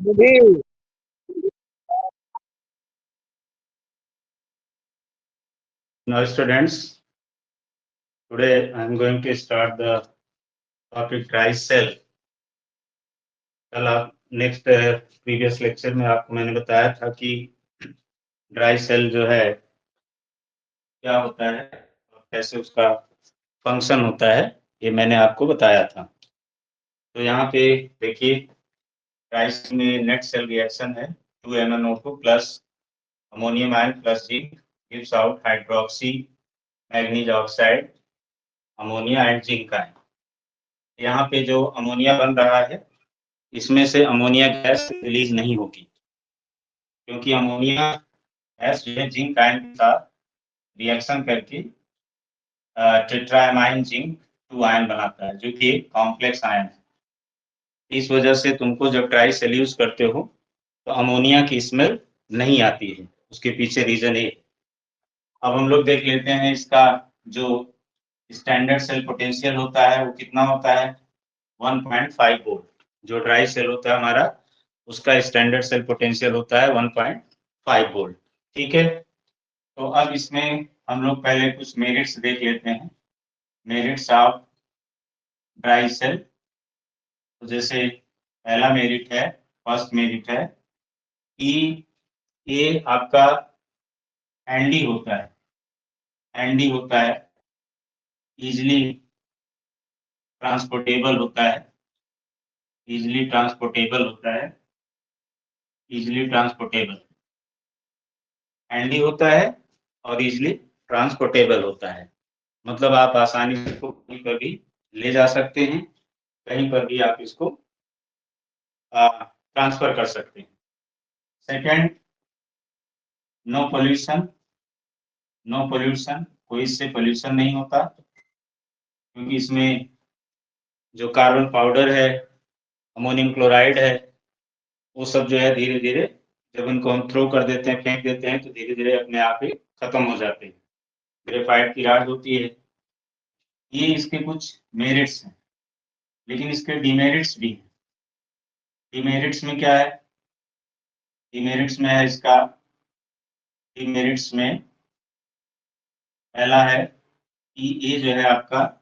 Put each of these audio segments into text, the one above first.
Ji. Now, students, today I am going to start the topic dry cell. कल आप next previous lecture में आपको मैंने बताया था कि ड्राई सेल जो है क्या होता है और कैसे उसका फंक्शन होता है, ये मैंने आपको बताया था। तो यहाँ पे देखिए, ड्राई सेल में नेट सेल रिएक्शन है 2MnO2 plus ammonium ion plus zinc gives out hydroxy manganese oxide ammonia and zinc ion. यहाँ पे जो अमोनिया बन रहा है इसमें से अमोनिया गैस रिलीज नहीं होगी, क्योंकि अमोनिया गैस जो है जिंक आयन के साथ रिएक्शन करके टेट्राएमाइन जिंक 2 आयन बनाता है, जो कि एक कॉम्प्लेक्स आयन है। इस वजह से तुमको जब ड्राई सेल यूज करते हो तो अमोनिया की स्मेल नहीं आती है। उसके पीछे रीजन ये। अब हम लोग देख लेते हैं इसका जो स्टैंडर्ड सेल पोटेंशियल होता है वो कितना होता है, 1.5 वोल्ट। जो ड्राई सेल होता है हमारा, उसका स्टैंडर्ड सेल पोटेंशियल होता है 1.5 वोल्ट। ठीक है, तो अब इसमें हम लोग पहले कुछ मेरिट्स देख लेते हैं। मेरिट्स ऑफ ड्राई सेल, तो जैसे पहला मेरिट है, फर्स्ट मेरिट है कि ये आपका एनडी होता है। एनडी होता है, इजिली ट्रांसपोर्टेबल होता है। इजिली ट्रांसपोर्टेबल होता है। इजिली ट्रांसपोर्टेबल एनडी होता है और इजिली ट्रांसपोर्टेबल होता है। मतलब आप आसानी से इसको कहीं पर भी ले जा सकते हैं, कहीं पर भी आप इसको ट्रांसफर कर सकते हैं। Second, no pollution. No pollution, कोई इससे पोल्यूशन नहीं होता, क्योंकि इसमें जो कार्बन पाउडर है, अमोनियम क्लोराइड है, वो सब जो है धीरे धीरे जब इनको हम थ्रो कर देते हैं, फेंक देते हैं, तो धीरे धीरे अपने आप ही खत्म हो जाते हैं। ग्रेफाइट की राख होती है। ये इसके कुछ मेरिट्स हैं, लेकिन इसके डिमेरिट्स भी हैं। डिमेरिट्स में क्या है? डिमेरिट्स में है इसका, डिमेरिट्स में पहला है कि ये जो है आपका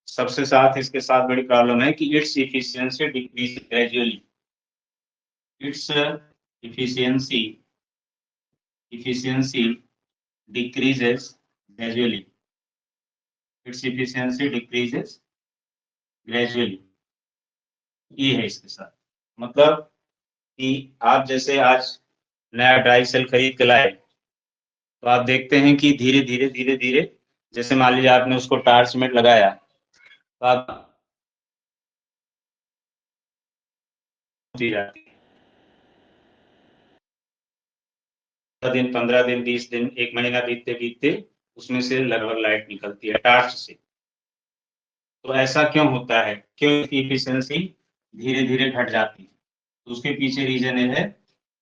सबसे साथ इसके साथ बड़ी प्रॉब्लम है कि it's efficiency decrease gradually. It's efficiency efficiency decreases gradually. Its efficiency decreases gradually. ये है इसके साथ। मतलब कि आप जैसे आज नया ड्राई सेल खरीद के लाए, तो आप देखते हैं कि धीरे धीरे धीरे धीरे, जैसे मान लीजिए आपने उसको टार सीमेंट लगाया, तो आप 15 दिन 20 दिन 1 महीना बीतते बीतते उसमें से लगभग लाइट निकलती है टार्च से। तो ऐसा क्यों होता है, क्यों इसकी इफिशियंसी धीरे धीरे घट जाती है? तो उसके पीछे रीजन ये है,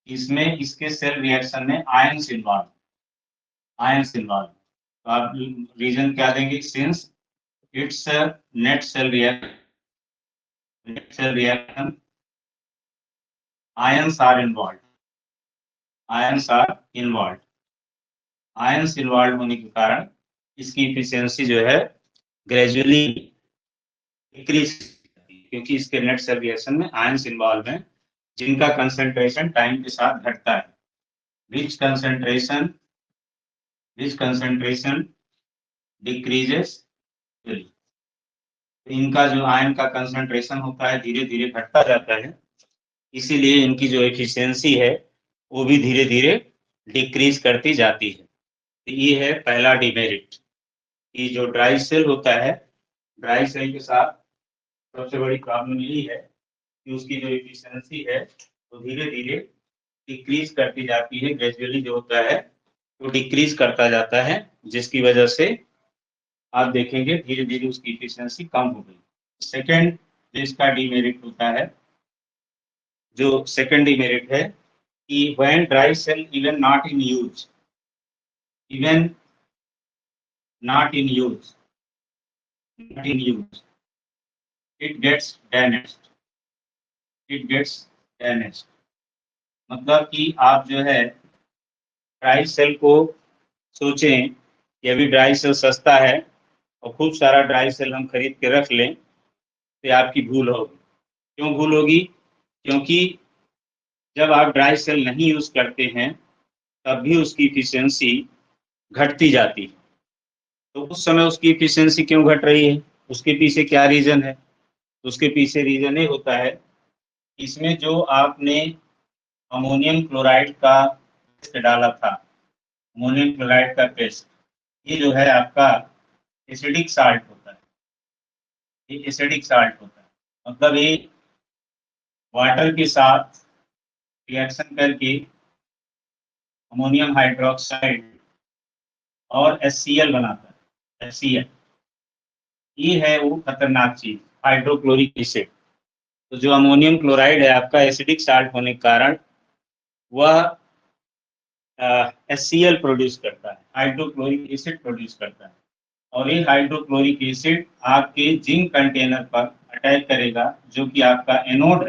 इसमें इसके सेल रिएक्शन में आयंस इन्वॉल्व। आयंस इन्वॉल्व, तो आप रीजन क्या देंगे? Since its net cell reaction, net cell reaction ions are involve. Ions are involve. Ions involve होने के कारण इसकी इफिशियंसी जो है ग्रेजुअली डिक्रीज, क्योंकि इसके नेट सेल रिएक्शन में आयंस इन्वॉल्व हैं, जिनका कंसंट्रेशन टाइम के साथ घटता है। विच कंसंट्रेशन डिक्रीजेस, इनका जो आयन का कंसंट्रेशन होता है धीरे धीरे घटता जाता है, इसीलिए इनकी जो एफिशिएंसी है वो भी धीरे धीरे डिक्रीज करती जाती है। तो ये है पहला डिमेरिट कि जो ड्राई सेल होता है, ड्राई सेल के साथ सबसे बड़ी प्रॉब्लम यही है कि उसकी जो एफिशिएंसी है वो धीरे धीरे डिक्रीज करती जाती है। ग्रेजुअली जो होता है वो डिक्रीज करता जाता है, जिसकी वजह से आप देखेंगे धीरे धीरे उसकी एफिशिएंसी कम हो गई। सेकेंड जो इसका डीमेरिट होता है, जो सेकेंड डीमेरिट है कि when dry cell even not in use, even not in use, not in use, it gets damaged, it gets damage. मतलब कि आप जो है ड्राई सेल को सोचें कि अभी ड्राई सेल सस्ता है और खूब सारा ड्राई सेल हम खरीद के रख लें, तो आपकी भूल होगी। क्यों भूल होगी? क्योंकि जब आप ड्राई सेल नहीं यूज करते हैं तब भी उसकी इफिशियंसी घटती जाती है। तो उस समय उसकी इफिशियंसी क्यों घट रही है? उसके पीछे क्या रीजन है? उसके पीछे रीजन ये होता है, इसमें जो आपने अमोनियम क्लोराइड का पेस्ट डाला था, अमोनियम क्लोराइड का पेस्ट, ये जो है आपका एसिडिक साल्ट होता है। ये एसिडिक साल्ट होता है, मतलब ये वाटर के साथ रिएक्शन करके अमोनियम हाइड्रोक्साइड और HCl बनाता है। HCl ये है वो खतरनाक चीज, हाइड्रोक्लोरिक एसिड। तो जो अमोनियम क्लोराइड है आपका एसिडिक साल्ट होने के कारण वह HCl प्रोड्यूस करता है, हाइड्रोक्लोरिक एसिड प्रोड्यूस करता है। और ये हाइड्रोक्लोरिक एसिड आपके जिंक कंटेनर पर अटैक करेगा, जो कि आपका एनोड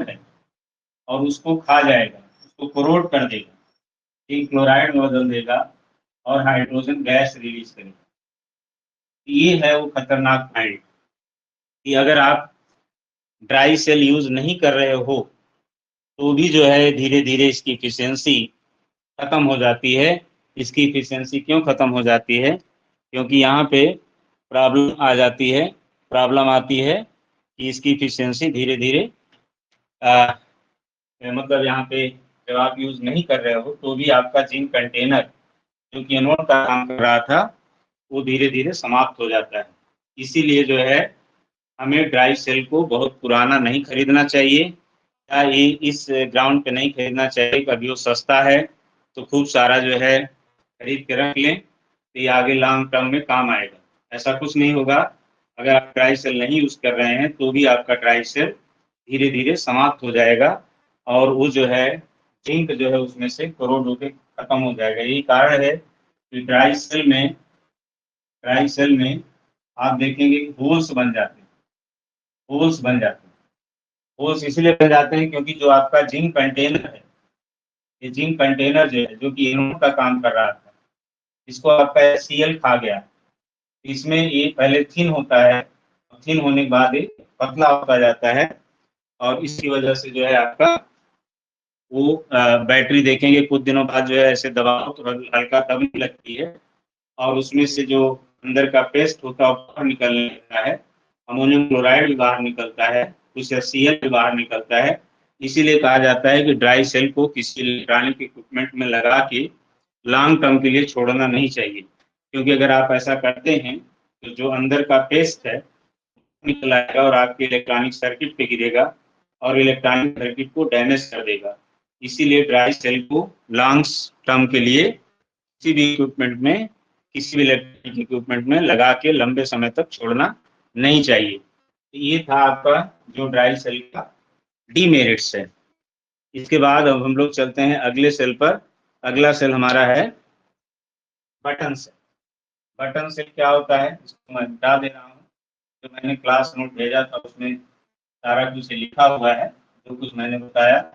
है, और उसको खा जाएगा, उसको कोरोड कर देगा, जिंक क्लोराइड में बदल देगा और हाइड्रोजन गैस रिलीज करेगा। ये है वो खतरनाक पॉइंट कि अगर आप ड्राई सेल यूज नहीं कर रहे हो तो भी जो है धीरे धीरे इसकी इफिशियंसी खत्म हो जाती है। इसकी इफिशियंसी क्यों खत्म हो जाती है? क्योंकि यहाँ पे प्रॉब्लम आ जाती है, प्रॉब्लम आती है कि इसकी इफिशियंसी धीरे धीरे मतलब यहाँ पे जब आप यूज नहीं कर रहे हो तो भी आपका जिंक कंटेनर जो कि एनोड का काम कर रहा था वो धीरे धीरे समाप्त हो जाता है। इसीलिए जो है हमें ड्राई सेल को बहुत पुराना नहीं खरीदना चाहिए, या ये इस ग्राउंड पे नहीं खरीदना चाहिए कि अभी वो सस्ता है तो खूब सारा जो है खरीद के रख लें तो ये आगे लॉन्ग टर्म में काम आएगा। ऐसा कुछ नहीं होगा। अगर आप ड्राई सेल नहीं यूज कर रहे हैं तो भी आपका ड्राई सेल धीरे धीरे समाप्त हो जाएगा और वो जो है जिंक जो है उसमें से करोड़ होकर खत्म हो जाएगा। यही कारण है कि ड्राई सेल में आप देखेंगे होल्स बन जाते हैं, होल्स बन जाते हैं। होल्स इसलिए बन जाते हैं क्योंकि जो आपका जिंक कंटेनर है, ये जिंक कंटेनर जो है जो कि एनोड का काम कर रहा था, इसको आपका HCl खा गया। इसमें ये पहले थिन होता है, थिन होने के बाद ये पतला होता जाता है, और इसकी वजह से जो है आपका वो बैटरी देखेंगे कुछ दिनों बाद जो है ऐसे दबाव तो हल्का दबने लगती है और उसमें से जो अंदर का पेस्ट होता है बाहर निकलने लगता है, अमोनियम क्लोराइड भी बाहर निकलता है, कुछ HCl भी बाहर निकलता है। इसीलिए कहा जाता है कि ड्राई सेल को किसी इलेक्ट्रॉनिक इक्विपमेंट में लगा के लॉन्ग टर्म के लिए छोड़ना नहीं चाहिए, क्योंकि अगर आप ऐसा करते हैं तो जो अंदर का पेस्ट है निकल आएगा और आपके इलेक्ट्रॉनिक सर्किट पे गिरेगा और इलेक्ट्रॉनिक सर्किट को डैमेज कर देगा। इसीलिए ड्राई सेल को लॉन्ग टर्म के लिए किसी भी इक्विपमेंट में, किसी भी इलेक्ट्रॉनिक इक्विपमेंट में लगा के लंबे समय तक छोड़ना नहीं चाहिए। ये था आपका जो ड्राई सेल का डीमेरिट्स है। इसके बाद अब हम लोग चलते हैं अगले सेल पर। अगला सेल हमारा है बटन सेल। बटन सेल क्या होता है इसको मैं बता दे रहा हूँ। जो मैंने क्लास नोट भेजा था उसमें सारा कुछ लिखा हुआ है, जो कुछ मैंने बताया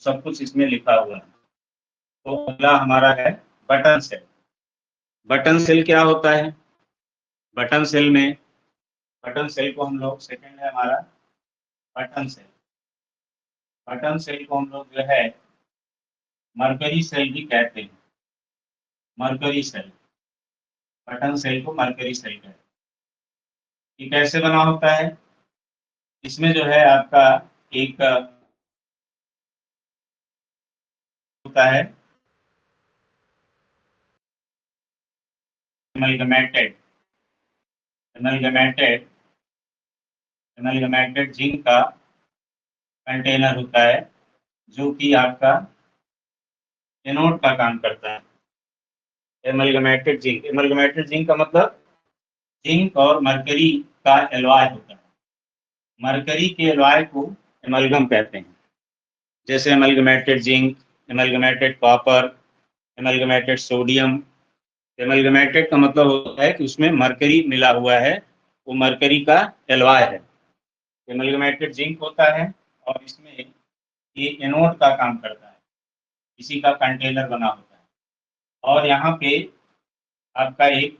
सब कुछ इसमें लिखा हुआ है। तो अगला हमारा है बटन सेल। बटन सेल क्या होता है? बटन सेल में, बटन सेल को हम लोग, सेकंड है हमारा बटन सेल। बटन सेल को हम लोग जो है मरकरी सेल भी कहते हैं, मरकरी सेल। बटन सेल को मरकरी सेल कहते हैं। ये कैसे बना होता है? इसमें जो है आपका एक होता है एमलगमेटेड, एमलगमेटेड, एमलगमेटेड जिंक का कंटेनर होता है, जो कि आपका एनोड का काम करता है। एमलगमेटेड जिंक, एमलगमेटेड जिंक का मतलब जिंक और मरकरी का एलॉय होता है। मरकरी के एलॉय को एमलगम कहते हैं, जैसे एमलगमेटेड जिंक, एमलगमेटेड कॉपर, एमलगमेटेड सोडियम। एमलगमेटेड का मतलब होता है कि उसमें मरकरी मिला हुआ है, वो मरकरी का एलॉय है। एमलगमेटेड जिंक होता है और इसमें ये एनोड का काम करता है, इसी का कंटेनर बना होता है। और यहाँ पे आपका एक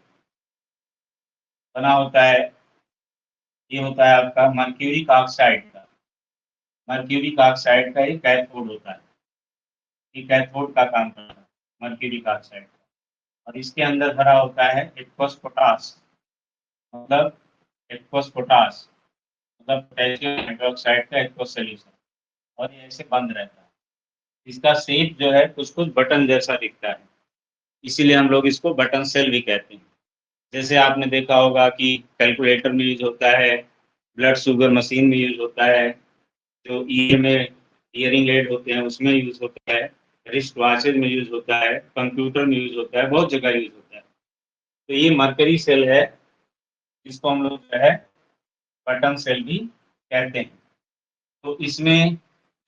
बना होता है, ये होता है आपका मर्क्यूरिक ऑक्साइड का, मर्क्यूरिक ऑक्साइड का एक कैथोड होता है, ये कैथोड का काम करता है मर्क्यूरिक ऑक्साइड का। और इसके अंदर भरा होता है एक्वस पोटास, मतलब एक्वस पोटास मतलब पोटेशियम हाइड्रोक्साइड का एक्वस सोल्यूशन, और ये ऐसे बंद रहता है। इसका शेप जो है कुछ कुछ बटन जैसा दिखता है, इसीलिए हम लोग इसको बटन सेल भी कहते हैं। जैसे आपने देखा होगा कि कैलकुलेटर में यूज होता है, ब्लड शुगर मशीन में यूज होता है, जो ईयर में ईयरिंग एड होते हैं उसमें यूज होता है, रिस्ट वॉचेज में यूज होता है, कंप्यूटर में यूज होता है, बहुत जगह यूज होता है। तो ये मरकरी सेल है, इसको हम लोग जो है बटन सेल भी कहते हैं। तो इसमें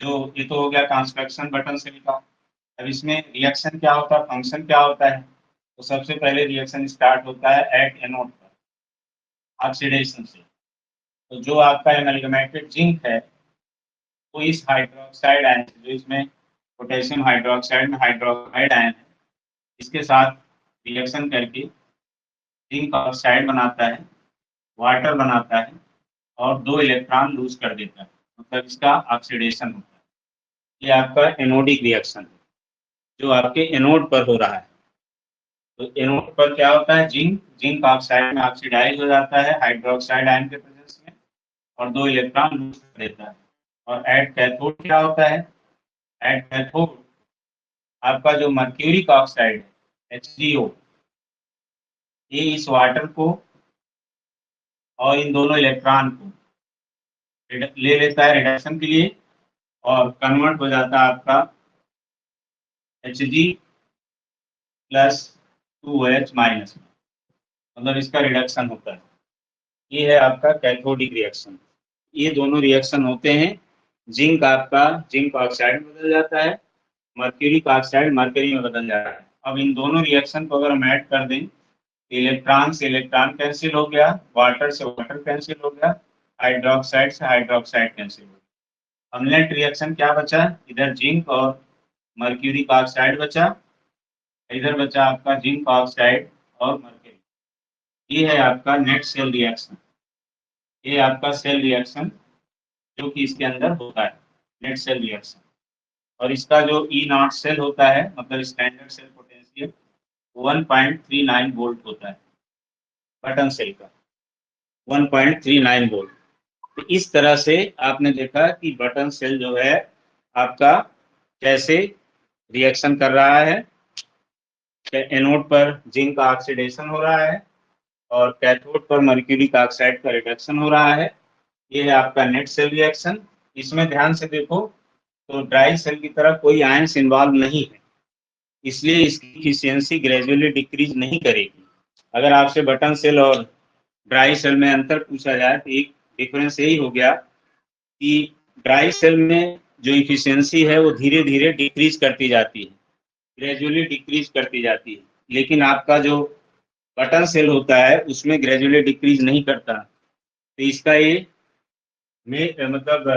जो ये तो हो गया ट्रांसक्रिप्शन बटन सेल का। अब इसमें रिएक्शन क्या होता है, फंक्शन क्या होता है? तो सबसे पहले रिएक्शन स्टार्ट होता है एट एनोड पर, ऑक्सीडेशन से। तो जो आपका एमलगमेटेड जिंक है वो इस हाइड्रोक्साइड आयन से, जो इसमें पोटेशियम हाइड्रोक्साइड में हाइड्रोक्साइड आयन है, इसके साथ रिएक्शन करके जिंक ऑक्साइड बनाता है, वाटर बनाता है और 2 इलेक्ट्रॉन लूज कर देता है, मतलब इसका ऑक्सीडेशन होता है। ये आपका एनोडिक रिएक्शन है जो आपके एनोड पर हो रहा है। तो एनोड पर क्या होता है, जिंक ऑक्साइड में ऑक्सीडाइज हो जाता है हाइड्रोक्साइड आयन के प्रेजेंस में और 2 इलेक्ट्रॉन लूज कर देता है। और एट कैथोड क्या होता है, एट कैथोड आपका जो मर्क्यूरिक ऑक्साइड है HCO, ये इस वाटर को और इन दोनों इलेक्ट्रॉन को ले लेता है रिडक्शन के लिए और कन्वर्ट हो जाता है आपका Hg प्लस 2OH माइनस में, मतलब इसका रिडक्शन होता है। ये है आपका कैथोडिक रिएक्शन। ये दोनों रिएक्शन होते हैं, जिंक आपका जिंक ऑक्साइड में बदल जाता है, मर्क्यूरिक ऑक्साइड मर्करी में बदल जाता है। अब इन दोनों रिएक्शन को अगर हम ऐड कर दें, इलेक्ट्रॉन से इलेक्ट्रॉन कैंसिल हो गया, वाटर से वाटर कैंसिल हो गया, हाइड्रोक्साइड से हाइड्रोक्साइड कैंसिल हो गया। अब नेट रिएक्शन क्या बचा, इधर जिंक और मर्क्यूरिक ऑक्साइड बचा, इधर बचा आपका जिंक ऑक्साइड और मर्क्यूरी। ये है आपका नेट सेल रिएक्शन, ये आपका सेल रिएक्शन जो कि इसके अंदर होता है, नेट सेल रिएक्शन। और इसका जो E0 सेल होता है, मतलब स्टैंडर्ड सेल पोटेंशियल 1.39 वोल्ट होता है, बटन सेल का 1.39 वोल्ट। तो इस तरह से आपने देखा कि बटन सेल जो है आपका कैसे रिएक्शन कर रहा है। एनोड पर जिंक का ऑक्सीडेशन हो रहा है और कैथोड पर मर्क्यूरिक ऑक्साइड का रिडक्शन हो रहा है। ये है आपका नेट सेल रिएक्शन। इसमें ध्यान से देखो तो ड्राई सेल की तरह कोई आयंस इन्वॉल्व नहीं है, इसलिए इसकी एफिशिएंसी ग्रेजुअली डिक्रीज नहीं करेगी। अगर आपसे बटन सेल और ड्राई सेल में अंतर पूछा जाए तो एक डिफरेंस यही हो गया कि ड्राई सेल में जो इफिशियंसी है वो धीरे धीरे डिक्रीज करती जाती है, ग्रेजुअली डिक्रीज करती जाती है, लेकिन आपका जो बटन सेल होता है उसमें ग्रेजुअली डिक्रीज नहीं करता। तो इसका ये मतलब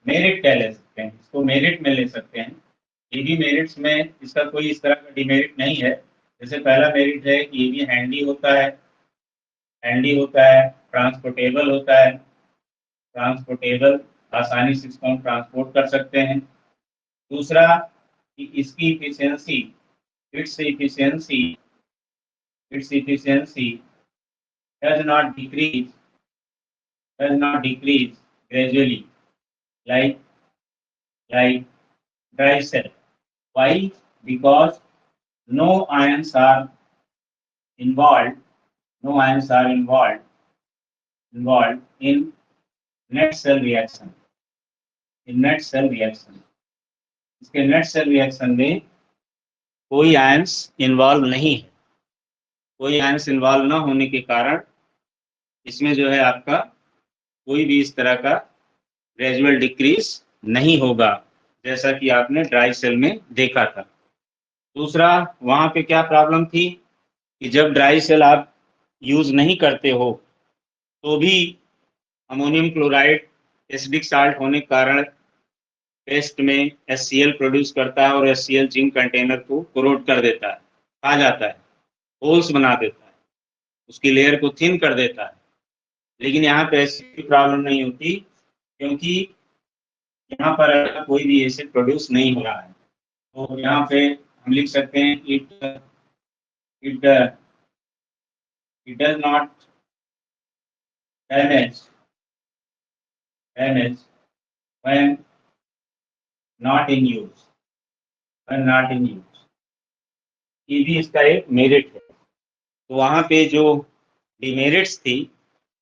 मेरिट कह ले सकते हैं, इसको मेरिट में ले सकते हैं। ये भी मेरिट्स में इसका कोई इस तरह का डिमेरिट नहीं है। जैसे पहला मेरिट है कि ये भी हैंडी होता है, हैंडी होता है, ट्रांसपोर्टेबल होता है, ट्रांसपोर्टेबल, आसानी से इसको हम ट्रांसपोर्ट कर सकते हैं। दूसरा कि इसकी efficiency, it's efficiency its efficiency does not decrease gradually like dry cell. Why? Because no ions are involved, no ions are involved in net cell reaction. In net cell reaction, इसके net cell reaction में कोई ions involve नहीं है। कोई ions involve ना होने के कारण इसमें जो है आपका कोई भी इस तरह का ग्रेजुअल डिक्रीज नहीं होगा, जैसा कि आपने ड्राई सेल में देखा था। दूसरा, वहां पे क्या प्रॉब्लम थी कि जब ड्राई सेल आप यूज नहीं करते हो तो भी अमोनियम क्लोराइड एसिडिक साल्ट होने के कारण पेस्ट में HCl प्रोड्यूस करता है और HCl जिंक कंटेनर को कोरोड कर देता है, खा जाता है, होल्स बना देता है, उसकी लेयर को थिन कर देता है। लेकिन यहाँ पे ऐसी प्रॉब्लम नहीं होती, क्योंकि यहाँ पर कोई भी एसिड प्रोड्यूस नहीं हो रहा है। तो यहाँ पे हम लिख सकते हैं it does not damage when not in use, ये भी इसका एक मेरिट है। तो वहाँ पे जो डिमेरिट्स थी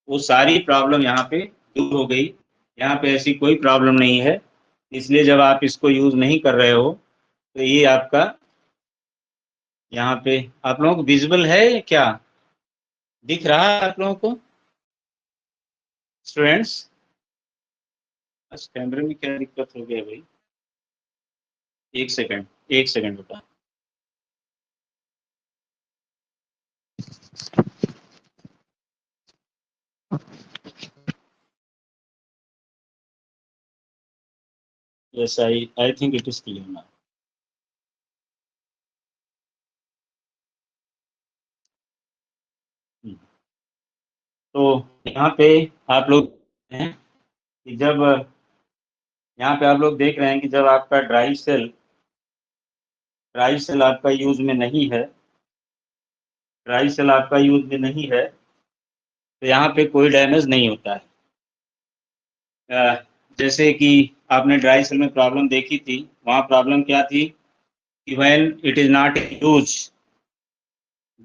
वो सारी प्रॉब्लम यहाँ पे दूर हो गई। यहाँ पे ऐसी कोई प्रॉब्लम नहीं है, इसलिए जब आप इसको यूज नहीं कर रहे हो तो ये आपका यहाँ पे आप लोगों को विजिबल है, क्या दिख रहा है आप लोगों को स्टूडेंट्स? बस कैमरे में क्या दिक्कत हो गया भाई, एक सेकंड बता। Yes, I think it is clear now. तो यहाँ पे आप लोग हैं कि जब यहाँ पे आप लोग देख रहे हैं कि जब आपका ड्राई सेल आपका यूज में नहीं है, तो यहाँ पे कोई डैमेज नहीं होता है। जैसे कि आपने ड्राई सेल में प्रॉब्लम देखी थी, वहाँ प्रॉब्लम क्या थी कि when it is not use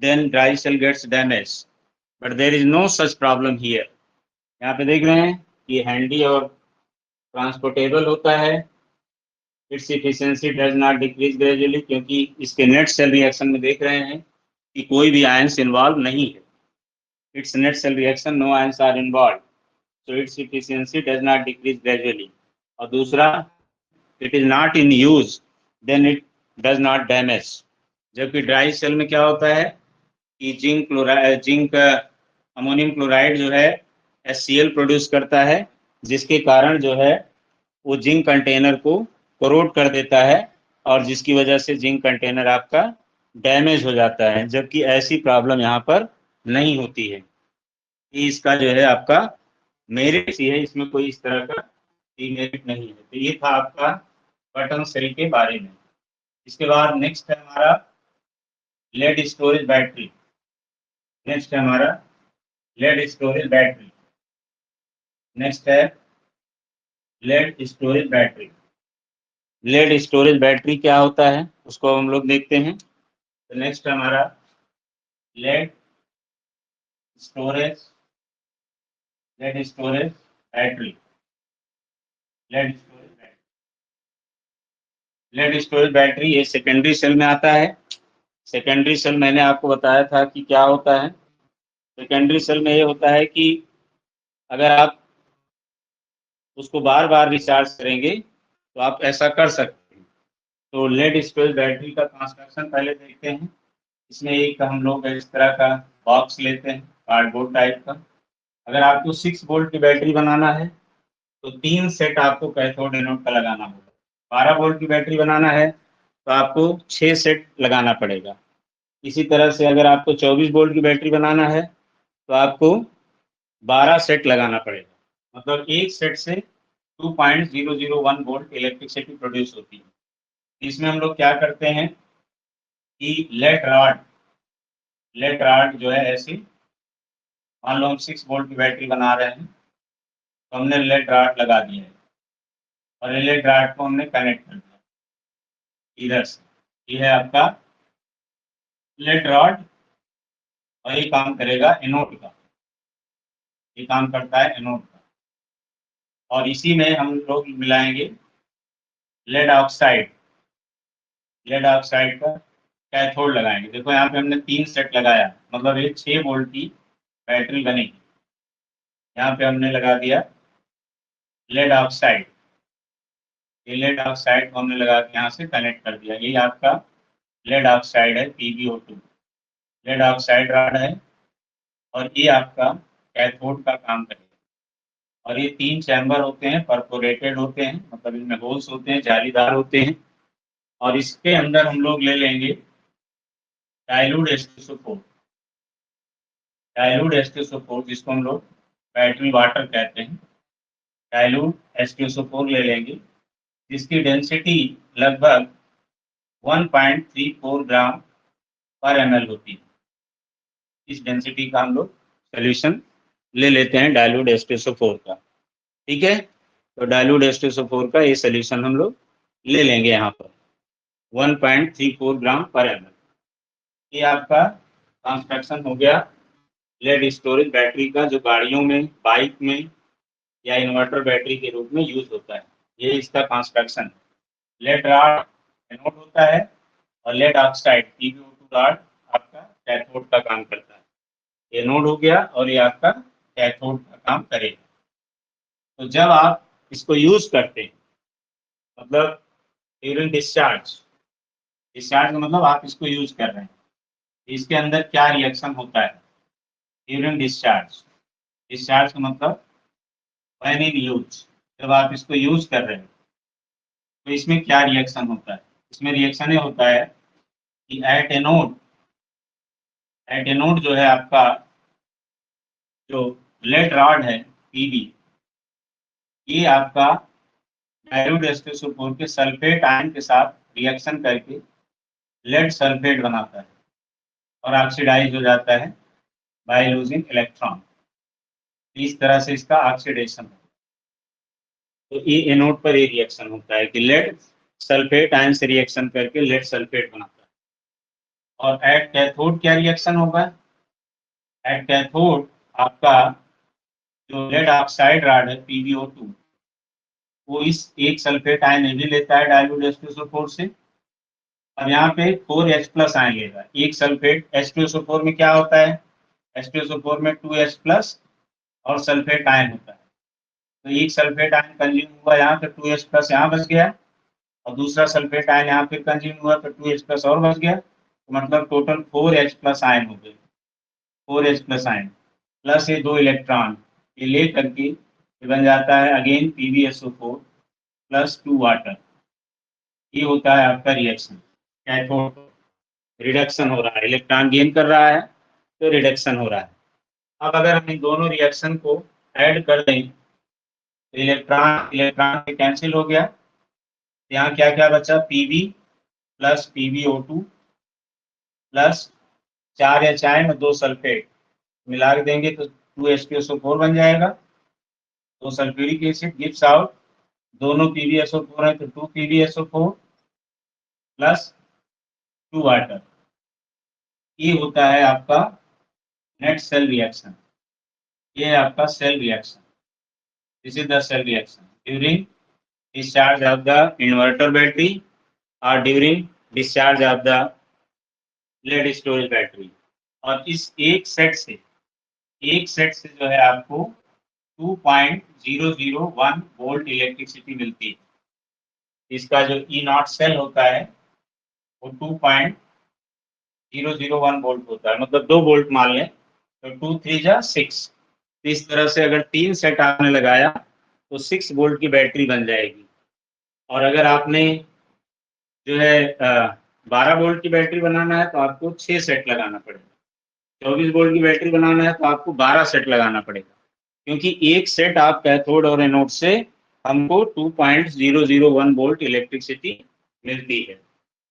then dry cell gets damage, but there is no such problem here. यहाँ पे देख रहे हैं कि हैंडी और ट्रांसपोर्टेबल होता है, it's efficiency does not decrease gradually, क्योंकि इसके नेट सेल रिएक्शन में देख रहे हैं कि कोई भी आयंस इन्वॉल्व नहीं है। Its net cell reaction, no ions are involve, so its efficiency does not decrease gradually। और दूसरा, it is not in use then it does not damage। जबकि ड्राई सेल में क्या होता है कि जिंक अमोनियम क्लोराइड जो है HCl प्रोड्यूस करता है, जिसके कारण जो है वो जिंक कंटेनर को कोरोड कर देता है और जिसकी वजह से जिंक कंटेनर आपका डैमेज हो जाता है। जबकि ऐसी प्रॉब्लम यहाँ पर नहीं होती है। इसका जो है आपका मेरिट ही है, इसमें कोई इस तरह का डीमेरिट नहीं है। तो ये था आपका बटन सेल के बारे में। इसके बाद नेक्स्ट है हमारा लेड स्टोरेज बैटरी। नेक्स्ट है हमारा लेड स्टोरेज बैटरी। नेक्स्ट है lead storage battery. Lead storage battery क्या होता है उसको हम लोग देखते हैं। तो नेक्स्ट है हमारा lead storage battery. Lead storage battery ये सेकेंडरी सेल में आता है। सेकेंडरी सेल मैंने आपको बताया था कि क्या होता है। सेकेंडरी सेल में ये होता है कि अगर आप उसको बार बार रिचार्ज करेंगे तो आप ऐसा कर सकते हैं। तो लेड स्टोरेज बैटरी का कंस्ट्रक्शन पहले देखते हैं। इसमें एक हम लोग इस तरह का बॉक्स लेते हैं, कार्डबोर्ड टाइप का। अगर आपको 6 वोल्ट की बैटरी बनाना है तो 3 सेट आपको कैथोड एनोड का लगाना होगा। 12 वोल्ट की बैटरी बनाना है तो आपको 6 सेट लगाना पड़ेगा। इसी तरह से अगर आपको 24 वोल्ट की बैटरी बनाना है तो आपको 12 सेट लगाना पड़ेगा। मतलब एक सेट से 2.001 वोल्ट इलेक्ट्रिसिटी प्रोड्यूस होती है। इसमें हम लोग क्या करते हैं कि लेड रॉड जो है ऐसी, मान लो हम 6 वोल्ट की बैटरी बना रहे हैं तो हमने लेड रॉड लगा दिया है और लेड रॉड को हमने कनेक्ट कर दिया इधर से। ये है आपका लेड रॉड और ये काम करेगा एनोड का, ये काम करता है एनोड का। और इसी में हम लोग मिलाएंगे लेड ऑक्साइड का कैथोड लगाएंगे। देखो यहाँ पे हमने 3 सेट लगाया, मतलब ये 6 वोल्ट की बैटरी बनेगी। यहाँ पे हमने लगा दिया लेड ऑक्साइड, ये लेड ऑक्साइड को हमने लगा के यहाँ से कनेक्ट कर दिया। ये आपका लेड ऑक्साइड है, PbO2 लेड ऑक्साइड रॉड है और ये आपका कैथोड का काम करेगा। और ये 3 चैम्बर होते हैं, परफोरेटेड होते हैं, मतलब इनमें होल्स होते हैं, जालीदार होते हैं। और इसके अंदर हम लोग ले लेंगे डाइल्यूट H2SO4। डाइल्यूट H2SO4 जिसको हम लोग बैटरी वाटर कहते हैं, डाइल्यूट H2SO4 ले लेंगे, जिसकी डेंसिटी लगभग 1.34 ग्राम पर ml होती है। इस डेंसिटी का हम लोग सोल्यूशन ले लेते हैं डाइल्यूट H2SO4 का। ठीक है, तो डाइल्यूट H2SO4 का ये सोल्यूशन हम लोग ले लेंगे यहाँ पर 1.34 ग्राम पर ml। ये आपका कंस्ट्रक्शन हो गया लेड स्टोरेज बैटरी का, जो गाड़ियों में, बाइक में या इन्वर्टर बैटरी के रूप में यूज होता है। ये इसका कंस्ट्रक्शन। लेड रॉड एनोड होता है और लेड ऑक्साइड PbO2 रॉड आपका कैथोड का काम करता है। एनोड हो गया और ये आपका कैथोड का काम करेगा। तो जब आप इसको यूज करते हैं, मतलब ड्यूरिंग डिस्चार्ज, डिस्चार्ज का मतलब आप इसको यूज कर रहे हैं, इसके अंदर क्या रिएक्शन होता है ड्यूरिंग डिस्चार्ज। डिस्चार्ज का मतलब व्हेन इन यूज, जब आप इसको यूज कर रहे हैं तो इसमें क्या रिएक्शन होता है। इसमें रिएक्शन ये होता है कि एट एनोड जो है आपका, जो लेड रॉड है Pb, ये आपका डाइल्यूट H2SO4 के सल्फेट आयन के साथ रिएक्शन करके लेड सल्फेट बनाता है और ऑक्सीडाइज हो जाता है बाय लूजिंग इलेक्ट्रॉन। इस तरह से इसका ऑक्सीडेशन है। तो ये एनोड पर ये रिएक्शन होता है कि लेड सल्फेट आयन से रिएक्शन करके लेड सल्फेट बनाता है। और एट कैथोड क्या रिएक्शन होगा, एट कैथोड आपका जो लेड ऑक्साइड रॉड है PbO2, वो इस एक सल्फेट आयन भी लेता है डाइल्यूट H2SO4 से, और यहाँ पे 4H प्लस आयन लेगा। एक सल्फेट H2SO4 में क्या होता है, H2SO4 में 2H प्लस और सल्फेट आयन होता है। तो एक सल्फेट आयन कंज्यूम हुआ यहाँ पे, 2H प्लस यहाँ बच गया, और दूसरा सल्फेट आयन यहाँ पे कंज्यूम हुआ तो 2H प्लस और बच गया। तो मतलब टोटल 4H प्लस आयन हो गए। 4H प्लस आयन प्लस ये 2 इलेक्ट्रॉन, ये ले करके ये बन जाता है अगेन PbSO4 प्लस 2 वाटर। ये होता है आपका रिएक्शन। कैथोड रिडक्शन हो रहा है, इलेक्ट्रॉन गेन कर रहा है तो रिडक्शन हो रहा है। अब अगर हम इन दोनों रिएक्शन को ऐड कर दें तो इलेक्ट्रॉन इलेक्ट्रॉन कैंसिल हो गया। यहाँ क्या क्या बचा, Pb plus PbO2 plus 4H ion और 2 सल्फेट मिला के देंगे तो 2H2SO4 बन जाएगा। तो सल्फ्यूरिक एसिड गिव्स आउट, दोनों PbSO4 है तो 2 PbSO4 प्लस 2 वाटर। ये होता है आपका नेट सेल रिएक्शन। ये है आपका cell reaction. This is the cell reaction during discharge of the inverter battery or during discharge of the lead storage battery। और इस एक सेट से जो है आपको 2.001 वोल्ट इलेक्ट्रिसिटी मिलती है। इसका जो E0 सेल होता है वो 2.001 वोल्ट होता है, मतलब 2 वोल्ट मान लें तो 2 3 जा 6। इस तरह से अगर 3 सेट आपने लगाया तो 6 वोल्ट की बैटरी बन जाएगी। और अगर आपने जो है 12 वोल्ट की बैटरी बनाना है तो आपको 6 सेट लगाना पड़ेगा। 24 वोल्ट की बैटरी बनाना है तो आपको 12 सेट लगाना पड़ेगा, क्योंकि एक सेट आप कैथोड और एनोड से हमको 2.001 वोल्ट इलेक्ट्रिसिटी मिलती है।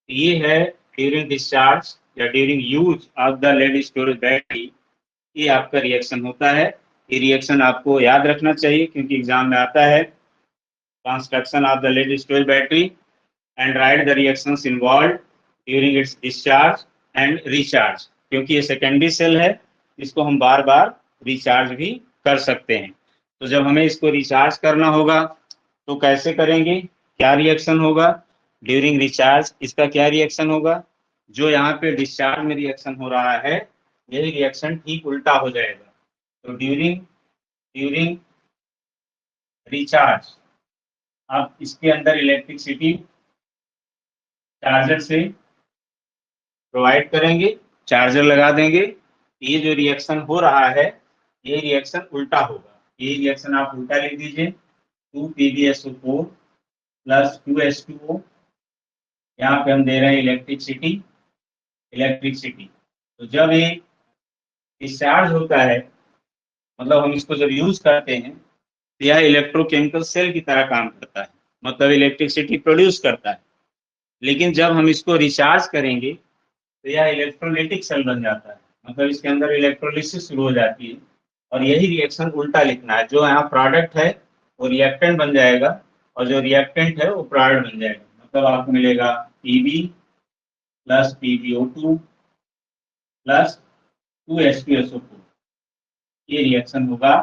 ये है ड्यूरिंग डिस्चार्ज या during use of the lead storage battery, ये आपका रिएक्शन होता है। ये रिएक्शन आपको याद रखना चाहिए क्योंकि एग्जाम में आता है construction of the lead storage battery and write the reactions involved during its discharge and recharge। क्योंकि ये सेकेंडरी सेल है, इसको हम बार बार रिचार्ज भी कर सकते हैं। तो जब हमें इसको रिचार्ज करना होगा तो कैसे करेंगे, क्या रिएक्शन होगा ड्यूरिंग रिचार्ज, इसका क्या रिएक्शन होगा, जो यहाँ पे डिस्चार्ज में रिएक्शन हो रहा है यही रिएक्शन ठीक उल्टा हो जाएगा। तो ड्यूरिंग ड्यूरिंग रिचार्ज आप इसके अंदर इलेक्ट्रिसिटी चार्जर से प्रोवाइड करेंगे, चार्जर लगा देंगे। ये जो रिएक्शन हो रहा है ये रिएक्शन उल्टा होगा। ये रिएक्शन आप उल्टा लिख दीजिए, 2PbSO4 प्लस 2H2O। यहाँ पे हम दे रहे हैं इलेक्ट्रिसिटी। तो जब ये डिस्चार्ज होता है, मतलब हम इसको जब यूज करते हैं, तो यह इलेक्ट्रोकेमिकल सेल की तरह काम करता है, मतलब इलेक्ट्रिसिटी प्रोड्यूस करता है। लेकिन जब हम इसको रिचार्ज करेंगे तो यह इलेक्ट्रोलाइटिक सेल बन जाता है, मतलब इसके अंदर इलेक्ट्रोलिसिस शुरू हो जाती है। और यही रिएक्शन उल्टा लिखना है, जो यहाँ प्रोडक्ट है वो रिएक्टेंट बन जाएगा और जो रिएक्टेंट है वो प्रोडक्ट बन जाएगा। मतलब आपको मिलेगा Pb plus PbO2 plus 2H2SO4। ये रिएक्शन होगा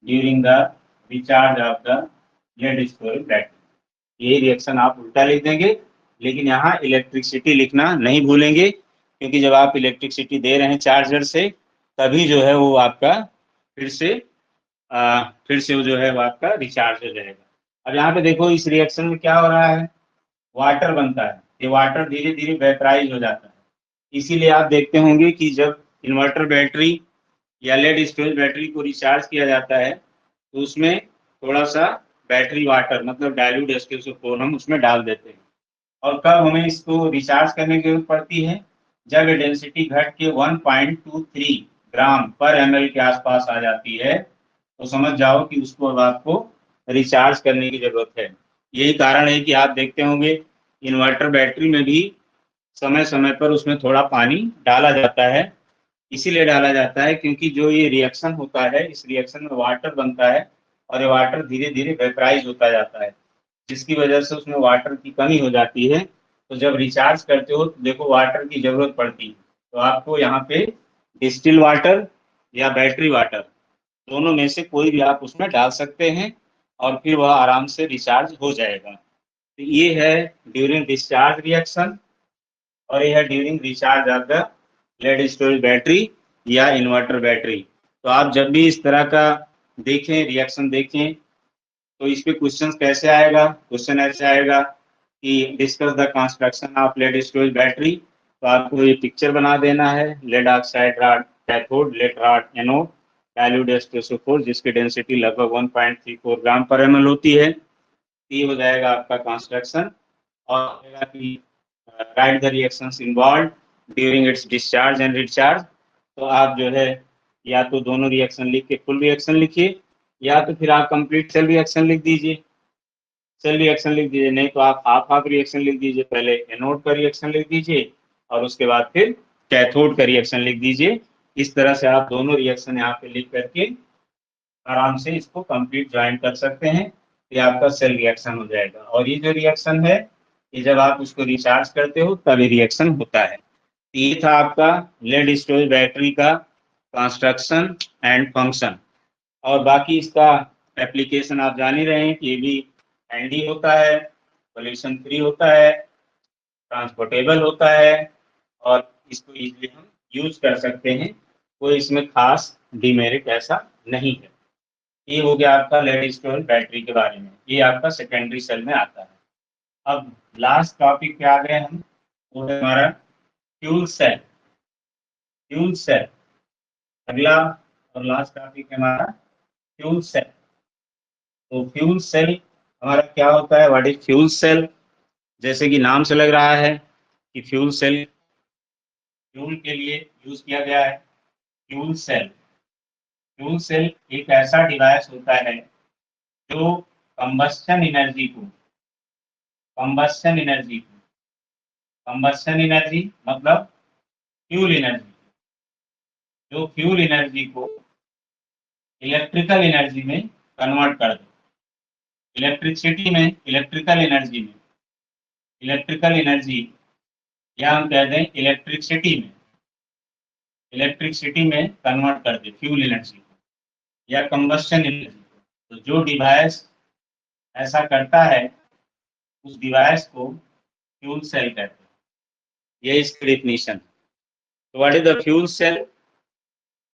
during the recharge of the lead storage battery. ये रिएक्शन आप उल्टा लिख देंगे, लेकिन यहाँ इलेक्ट्रिसिटी लिखना नहीं भूलेंगे, क्योंकि जब आप इलेक्ट्रिसिटी दे रहे हैं चार्जर से, तभी जो है वो आपका फिर से वो जो है वो आपका रिचार्ज हो जाएगा। अब यहाँ पे देखो इस रिएक्शन में क्या हो रहा है, वाटर बनता है। ये वाटर धीरे धीरे वेपराइज हो जाता है। इसीलिए आप देखते होंगे कि जब इन्वर्टर बैटरी या लेड स्टोरेज बैटरी को रिचार्ज किया जाता है, तो उसमें थोड़ा सा बैटरी वाटर मतलब डाइल्यूट H2SO4 हम उसमें डाल देते हैं। और कब हमें इसको रिचार्ज करने की जरूरत पड़ती है, जब डेंसिटी घट के 1.23 ग्राम पर ml के आसपास आ जाती है, तो समझ जाओ कि उसको अब आपको रिचार्ज करने की जरूरत है। यही कारण है कि आप देखते होंगे इन्वर्टर बैटरी में भी समय समय पर उसमें थोड़ा पानी डाला जाता है। इसीलिए डाला जाता है क्योंकि जो ये रिएक्शन होता है, इस रिएक्शन में वाटर बनता है और ये वाटर धीरे धीरे वेपराइज होता जाता है, जिसकी वजह से उसमें वाटर की कमी हो जाती है। तो जब रिचार्ज करते हो तो देखो वाटर की जरूरत पड़ती है, तो आपको यहाँ पे डिस्टिल वाटर या बैटरी वाटर दोनों में से कोई भी आप उसमें डाल सकते हैं और फिर वह आराम से रिचार्ज हो जाएगा। तो ये है ड्यूरिंग डिस्चार्ज रिएक्शन और यह है during recharge of the lead storage battery या इन्वर्टर बैटरी। तो आप जब भी इस तरह का देखें, रिएक्शन देखें, तो इस पे क्वेश्चन कैसे आएगा, क्वेश्चन ऐसे आएगा कि discuss the construction of lead storage battery. तो आपको ये पिक्चर बना देना है, lead oxide rod cathode, lead rod anode, dilute H2SO4 जिसकी डेंसिटी लगभग 1.34 ग्राम पर ml होती है। ये हो जाएगा आपका कंस्ट्रक्शन। और right the reactions involve during its discharge and recharge. तो आप जो है या तो दोनों रिएक्शन लिख के फुल रिएक्शन लिखिए, या तो फिर आप कंप्लीट सेल रिएक्शन लिख दीजिए। सेल रिएक्शन लिख दीजिए, नहीं तो आप हाफ हाफ रिएक्शन लिख दीजिए। पहले एनोड का रिएक्शन लिख दीजिए और उसके बाद फिर कैथोड का रिएक्शन लिख दीजिए। इस तरह से आप दोनों रिएक्शन यहाँ पे लिख करके आराम से इसको कंप्लीट ज्वाइन कर सकते हैं। ये आपका सेल रिएक्शन हो जाएगा। और ये जो रिएक्शन है, ये जब आप उसको रिचार्ज करते हो तब ये रिएक्शन होता है। ये था आपका लेड स्टोरेज बैटरी का कंस्ट्रक्शन एंड फंक्शन। और बाकी इसका एप्लीकेशन आप जान ही रहे हैं कि ये भी हैंडी होता है, पोल्यूशन फ्री होता है, ट्रांसपोर्टेबल होता है और इसको इजीली हम यूज कर सकते हैं। कोई इसमें खास डिमेरिट ऐसा नहीं है। ये हो गया आपका लेड स्टोरेज बैटरी के बारे में, ये आपका सेकेंडरी सेल में आता है। अब लास्ट टॉपिक पे आ गए हम, वो है हमारा फ्यूल सेल। फ्यूल सेल अगला और लास्ट टॉपिक है हमारा फ्यूल सेल। तो फ्यूल सेल हमारा क्या होता है, व्हाट इज फ्यूल सेल। जैसे कि नाम से लग रहा है कि फ्यूल सेल फ्यूल के लिए यूज किया गया है। फ्यूल सेल, फ्यूल सेल एक ऐसा डिवाइस होता है जो कंबस्शन एनर्जी को कंबस्शन एनर्जी कंबस्शन एनर्जी मतलब फ्यूल एनर्जी, जो फ्यूल एनर्जी को इलेक्ट्रिकल एनर्जी में कन्वर्ट कर दे। इलेक्ट्रिसिटी में इलेक्ट्रिकल एनर्जी, या हम कह दें इलेक्ट्रिसिटी में कन्वर्ट कर दे फ्यूल एनर्जी को या कंबस्शन एनर्जी को। तो जो डिवाइस ऐसा करता है उस डिवाइस को फ्यूल सेल कहते हैं। ये इसकी डेफिनेशन। तो what is the fuel cell?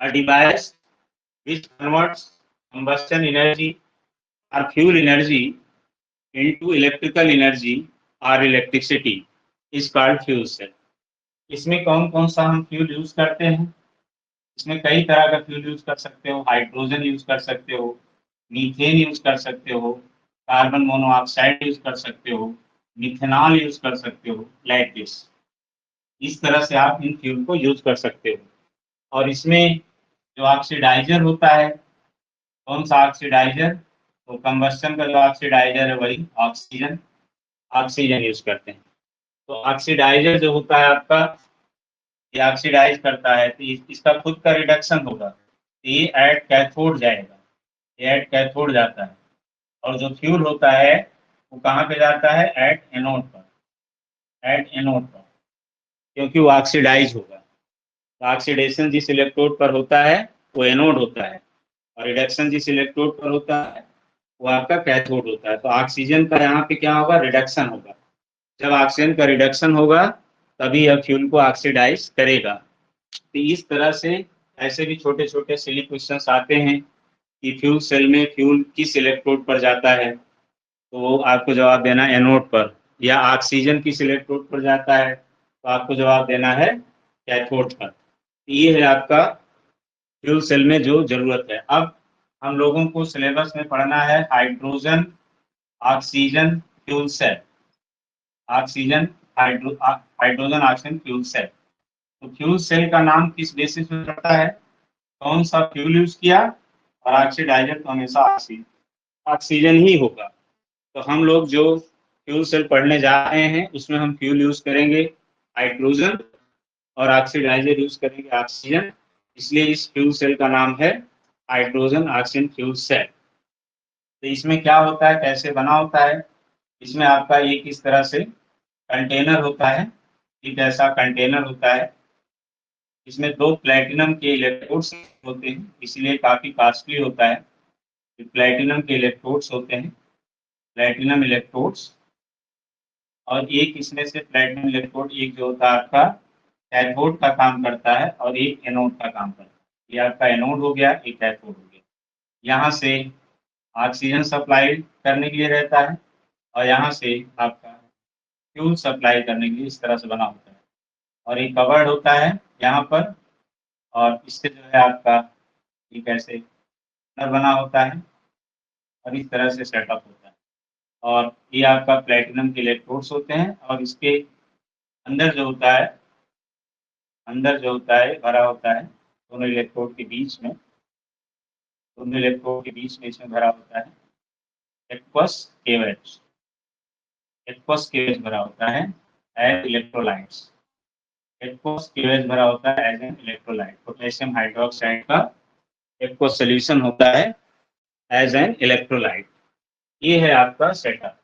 A device which converts combustion energy or fuel energy into electrical energy or electricity is called fuel cell. इसमें कौन कौन सा हम फ्यूल यूज करते हैं? इसमें कई तरह का फ्यूल यूज कर सकते हो। हाइड्रोजन यूज कर सकते हो, मीथेन यूज कर सकते हो, कार्बन मोनोऑक्साइड यूज कर सकते हो, मिथेनॉल यूज कर सकते हो, लाइक दिस। इस तरह से आप इन फ्यूल को यूज कर सकते हो। और इसमें जो ऑक्सीडाइजर होता है, कौन सा ऑक्सीडाइजर? तो कंबस्शन का जो ऑक्सीडाइजर है वही ऑक्सीजन, ऑक्सीजन यूज करते हैं। तो ऑक्सीडाइजर जो होता है आपका, ये ऑक्सीडाइज करता है, तो इसका खुद का रिडक्शन होगा, तो ये एट कैथोड जाएगा, ये एट कैथोड जाता है। और जो फ्यूल होता है वो कहाँ पे जाता है? एट एनोड पर, एट एनोड पर, क्योंकि वो ऑक्सीडाइज होगा। तो ऑक्सीडेशन जिस इलेक्ट्रोड पर होता है वो एनोड होता है, और रिडक्शन जिस इलेक्ट्रोड पर होता है वो आपका कैथोड होता है। तो ऑक्सीजन का यहाँ पे क्या होगा? रिडक्शन होगा। जब ऑक्सीजन का रिडक्शन होगा तभी यह फ्यूल को ऑक्सीडाइज करेगा। तो इस तरह से ऐसे भी छोटे छोटे सिली क्वेश्चंस आते हैं कि फ्यूल सेल में फ्यूल किस इलेक्ट्रोड पर जाता है, तो आपको जवाब देना है एनोड पर। या ऑक्सीजन किस इलेक्ट्रोड पर जाता है, तो आपको जवाब देना है कैथोड पर। ये है आपका फ्यूल सेल में जो जरूरत है। अब हम लोगों को सिलेबस में पढ़ना है hydrogen oxygen fuel cell, oxygen hydrogen oxygen fuel cell. तो फ्यूल सेल का नाम किस बेसिस पे पड़ता है? कौन सा फ्यूल यूज किया, और ऑक्सीडाइजर तो हमेशा ऑक्सीजन ही होगा। तो हम लोग जो फ्यूल सेल पढ़ने जा रहे हैं उसमें हम फ्यूल यूज करेंगे हाइड्रोजन, और ऑक्सीडाइजर यूज करेंगे ऑक्सीजन। इसलिए इस फ्यूल सेल का नाम है हाइड्रोजन ऑक्सीजन फ्यूल सेल। तो इसमें क्या होता है, कैसे बना होता है? इसमें आपका एक इस तरह से कंटेनर होता है, एक ऐसा कंटेनर होता है। इसमें दो प्लेटिनम के इलेक्ट्रोड्स होते हैं, इसलिए काफी कॉस्टली होता है। प्लेटिनम के इलेक्ट्रोड्स होते हैं, प्लेटिनम इलेक्ट्रोड्स। और एक इसमें से प्लेटिनम इलेक्ट्रोड, एक जो होता है आपका कैथोड का काम करता है और एक एनोड का काम करता है। ये आपका एनोड हो गया, एक कैथोड हो गया। यहाँ से ऑक्सीजन सप्लाई करने के लिए रहता है, और यहाँ से आपका फ्यूल सप्लाई करने के लिए इस तरह से बना होता है। और एक कवर्ड होता है यहाँ पर, और इससे जो है आपका एक ऐसे बना होता है, और इस तरह से सेटअप होता है। और ये आपका प्लेटिनम के इलेक्ट्रोड्स होते हैं, और इसके अंदर जो होता है, अंदर जो होता है भरा होता है दोनों इलेक्ट्रोड के बीच में, दोनों इलेक्ट्रोड के बीच में इसमें भरा होता है एक्वस केवेज, एक्वस केवेज भरा होता है एज इलेक्ट्रोलाइट्स, एक्वस केवेज भरा होता है as an electrolyte. Potassium hydroxide का एक्वस सोल्यूशन होता है एज एन इलेक्ट्रोलाइट। ये है आपका सेटअप।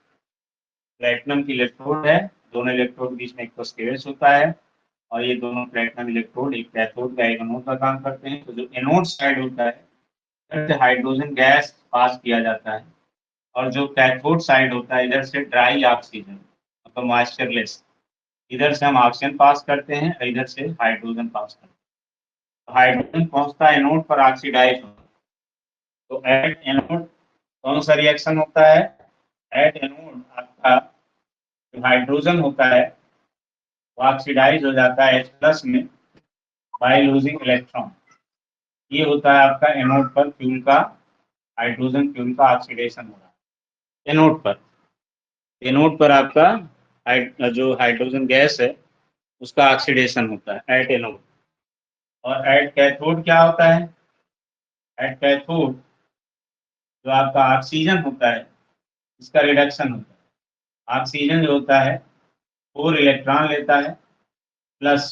प्लेटिनम की इलेक्ट्रोड है, दोनों इलेक्ट्रोड के बीच में एक्वस केवेज होता है, और ये दोनों प्लेटिनम इलेक्ट्रोड एक कैथोड का एक एनोड का काम करते हैं। तो जो एनोड साइड होता है से हाइड्रोजन गैस पास किया जाता है, और जो कैथोड साइड होता है इधर से ड्राई ऑक्सीजन, मतलब मॉइस्चरलेस, इधर से हम ऑक्सीजन पास करते हैं, इधर से हाइड्रोजन पास करते हैं। तो हाइड्रोजन पहुंचता है एनोड पर ऑक्सीडाइज होता है। तो एट एनोड कौन सा रिएक्शन होता है? एट एनोड आपका जो हाइड्रोजन होता है वो ऑक्सीडाइज हो जाता है H+ में बाय लूजिंग इलेक्ट्रॉन। ये होता है आपका एनोड पर फ्यूल का, हाइड्रोजन फ्यूल का ऑक्सीडेशन हो रहा है एनोड पर। एनोड पर आपका जो हाइड्रोजन गैस है उसका ऑक्सीडेशन होता है एट एनोड। और एट कैथोड क्या होता है? एट कैथोड जो आपका ऑक्सीजन होता है इसका रिडक्शन होता है। ऑक्सीजन जो होता है 4 इलेक्ट्रॉन लेता है प्लस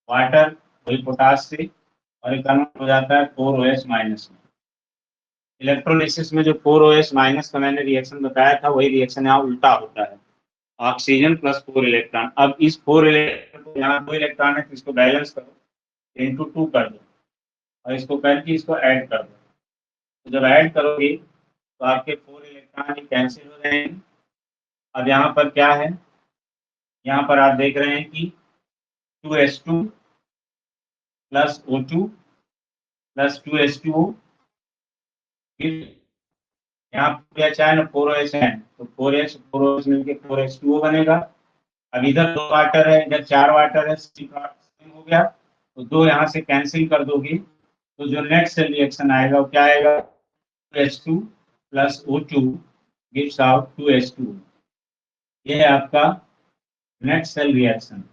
वाटर, वही पोटास से, और ये कन्वर्ट हो जाता है 4OH- में। इलेक्ट्रोलिसिस में जो 4OH- का मैंने रिएक्शन बताया था वही रिएक्शन यहाँ उल्टा होता है, ऑक्सीजन प्लस 4 इलेक्ट्रॉन। अब इस 4 इलेक्ट्रॉन को, यहाँ 2 इलेक्ट्रॉन है तो इसको बैलेंस करो, इंटू 2 कर दो, और इसको करके इसको ऐड कर दो। तो जब ऐड करोगे तो आपके 4 इलेक्ट्रॉन कैंसिल हो रहे हैं। अब यहाँ पर क्या है? यहाँ पर आप देख रहे हैं कि 2H2 plus O2 plus 2H2O, फिर यहाँ पे अच्छा है ना 4OH है, तो 4H मिलकर 4H2O बनेगा। अब इधर 2 वाटर है, इधर 4 वाटर है, हो गया। तो 2 यहाँ से कैंसिल कर दोगे, तो जो नेक्स्ट रिएक्शन आएगा वो क्या आएगा? 2H2 plus O2 gives out 2H2। ये है आपका नेट सेल रिएक्शन,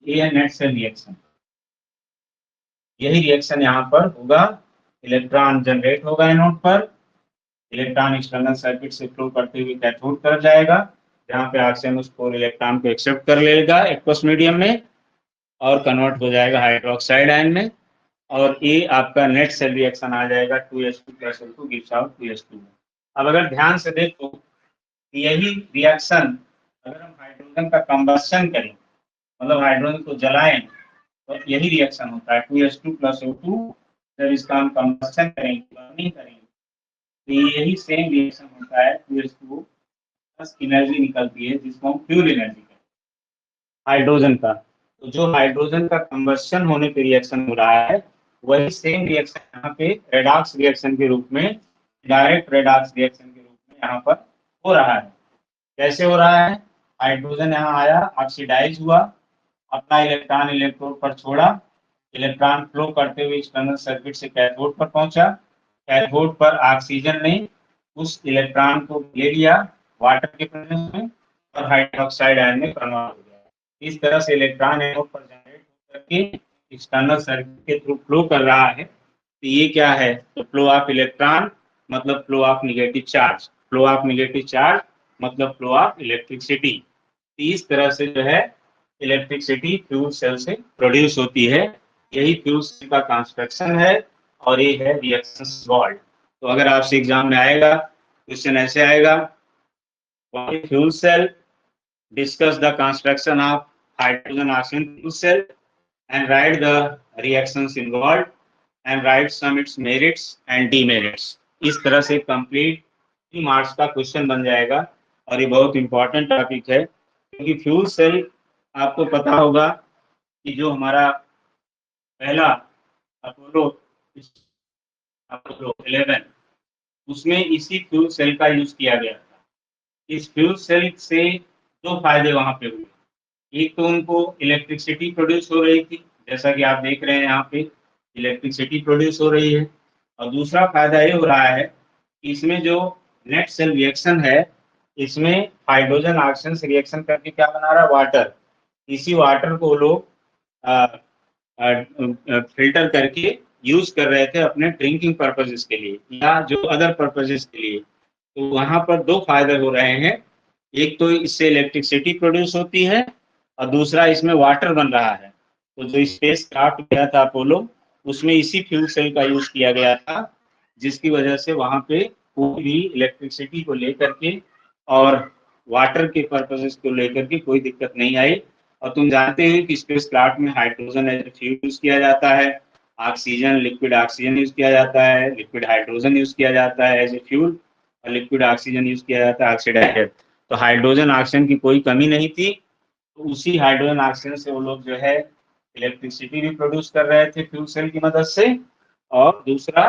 ये है नेट सेल रिएक्शन। यही रिएक्शन यहाँ पर होगा, इलेक्ट्रॉन जनरेट होगा एनोड पर, इलेक्ट्रॉन एक्सटर्नल सर्किट से फ्लो करते हुए कैथोड तरफ जाएगा, जहाँ पे ऑक्सीजन उस 4 इलेक्ट्रॉन को एक्सेप्ट कर लेगा एक्वस मीडियम में और कन्वर्ट हो जाएगा हाइड्रोक्साइड आयन में, और ये आपका नेट सेल रिएक्शन आ जाएगा 2H2 + O2 gives out 2H2। अब अगर ध्यान से देखो, यही रिएक्शन अगर हम हाइड्रोजन का कंबस्शन करें, मतलब हाइड्रोजन को जलाएं, तो यही रिएक्शन होता है 2H2 + O2। जब इसका हम कंबस्शन करेंगे, बर्निंग करेंगे, तो यही सेम रिएक्शन होता है 2H2 प्लस एनर्जी निकलती है जिसको हम फ्यूल एनर्जी कहते हैं हाइड्रोजन का। तो जो हाइड्रोजन का कंबस्शन होने पे रिएक्शन हो रहा है, वही सेम रिएक्शन यहाँ पे रेडॉक्स रिएक्शन के रूप में, डायरेक्ट रेडॉक्स रिएक्शन के रूप में यहाँ पर हो रहा है। कैसे हो रहा है? हाइड्रोजन यहाँ आया, ऑक्सीडाइज हुआ, अपना इलेक्ट्रॉन इलेक्ट्रोड पर छोड़ा, इलेक्ट्रॉन फ्लो करते हुए एक्सटर्नल सर्किट से कैथोड पर पहुंचा, कैथोड पर ऑक्सीजन ने उस इलेक्ट्रॉन को ले लिया वाटर के प्रेजेंस में और हाइड्रोक्साइड आयन में कन्वर्ट हो गया। इस तरह से इलेक्ट्रॉन एनोड पर जनरेट होकर के एक्सटर्नल सर्किट के थ्रू फ्लो कर रहा है। तो ये क्या है? तो फ्लो ऑफ इलेक्ट्रॉन मतलब flow of negative charge, flow of negative charge मतलब फ्लो ऑफ इलेक्ट्रिसिटी। इस तरह से जो है इलेक्ट्रिसिटी फ्यूल सेल से प्रोड्यूस होती है। यही फ्यूल सेल का कंस्ट्रक्शन है और ये है रिएक्शन वॉल्ट। तो अगर आपसे एग्जाम में आएगा, क्वेश्चन ऐसे आएगा, fuel cell, discuss the construction of hydrogen oxygen fuel cell and write the reactions involved and write some its merits and demerits. इस तरह से कंप्लीट 3 मार्क्स का क्वेश्चन बन जाएगा और ये बहुत इंपॉर्टेंट टॉपिक है, क्योंकि फ्यूल सेल आपको पता होगा कि जो हमारा पहला अपोलो 11 उसमें इसी फ्यूल सेल का यूज किया गया था। इस फ्यूल सेल से 2 फायदे वहां पे हुए। एक तो उनको इलेक्ट्रिसिटी प्रोड्यूस हो रही थी, जैसा कि आप देख रहे हैं यहाँ पे इलेक्ट्रिसिटी प्रोड्यूस हो रही है, और दूसरा फायदा ये हो रहा है कि इसमें जो नेट सेल रिएक्शन है, इसमें हाइड्रोजन ऑक्सीजन से रिएक्शन करके क्या बना रहा है? वाटर। इसी वाटर को लोग फिल्टर करके यूज कर रहे थे अपने ड्रिंकिंग पर्पजेस के लिए या जो अदर पर्पजेस के लिए। तो वहां पर 2 फायदे हो रहे हैं, एक तो इससे इलेक्ट्रिसिटी प्रोड्यूस होती है और दूसरा इसमें वाटर बन रहा है। तो जो स्पेस क्राफ्ट गया था अपोलो, उसमें इसी फ्यूल सेल का यूज किया गया था, जिसकी वजह से वहां पे कोई भी इलेक्ट्रिसिटी को लेकर के और वाटर के पर्पजेस को लेकर के कोई दिक्कत नहीं आई। और तुम जानते हो कि स्पेस क्राफ्ट में हाइड्रोजन एज फ्यूल यूज किया जाता है, ऑक्सीजन लिक्विड ऑक्सीजन यूज किया जाता है, लिक्विड हाइड्रोजन यूज किया जाता है एज ए फ्यूल, और लिक्विड ऑक्सीजन यूज किया जाता है ऑक्सीडाइजर। तो हाइड्रोजन ऑक्सीजन की कोई कमी नहीं थी, तो उसी हाइड्रोजन ऑक्सीजन से वो लोग जो है इलेक्ट्रिसिटी भी प्रोड्यूस कर रहे थे फ्यूल सेल की मदद से, और दूसरा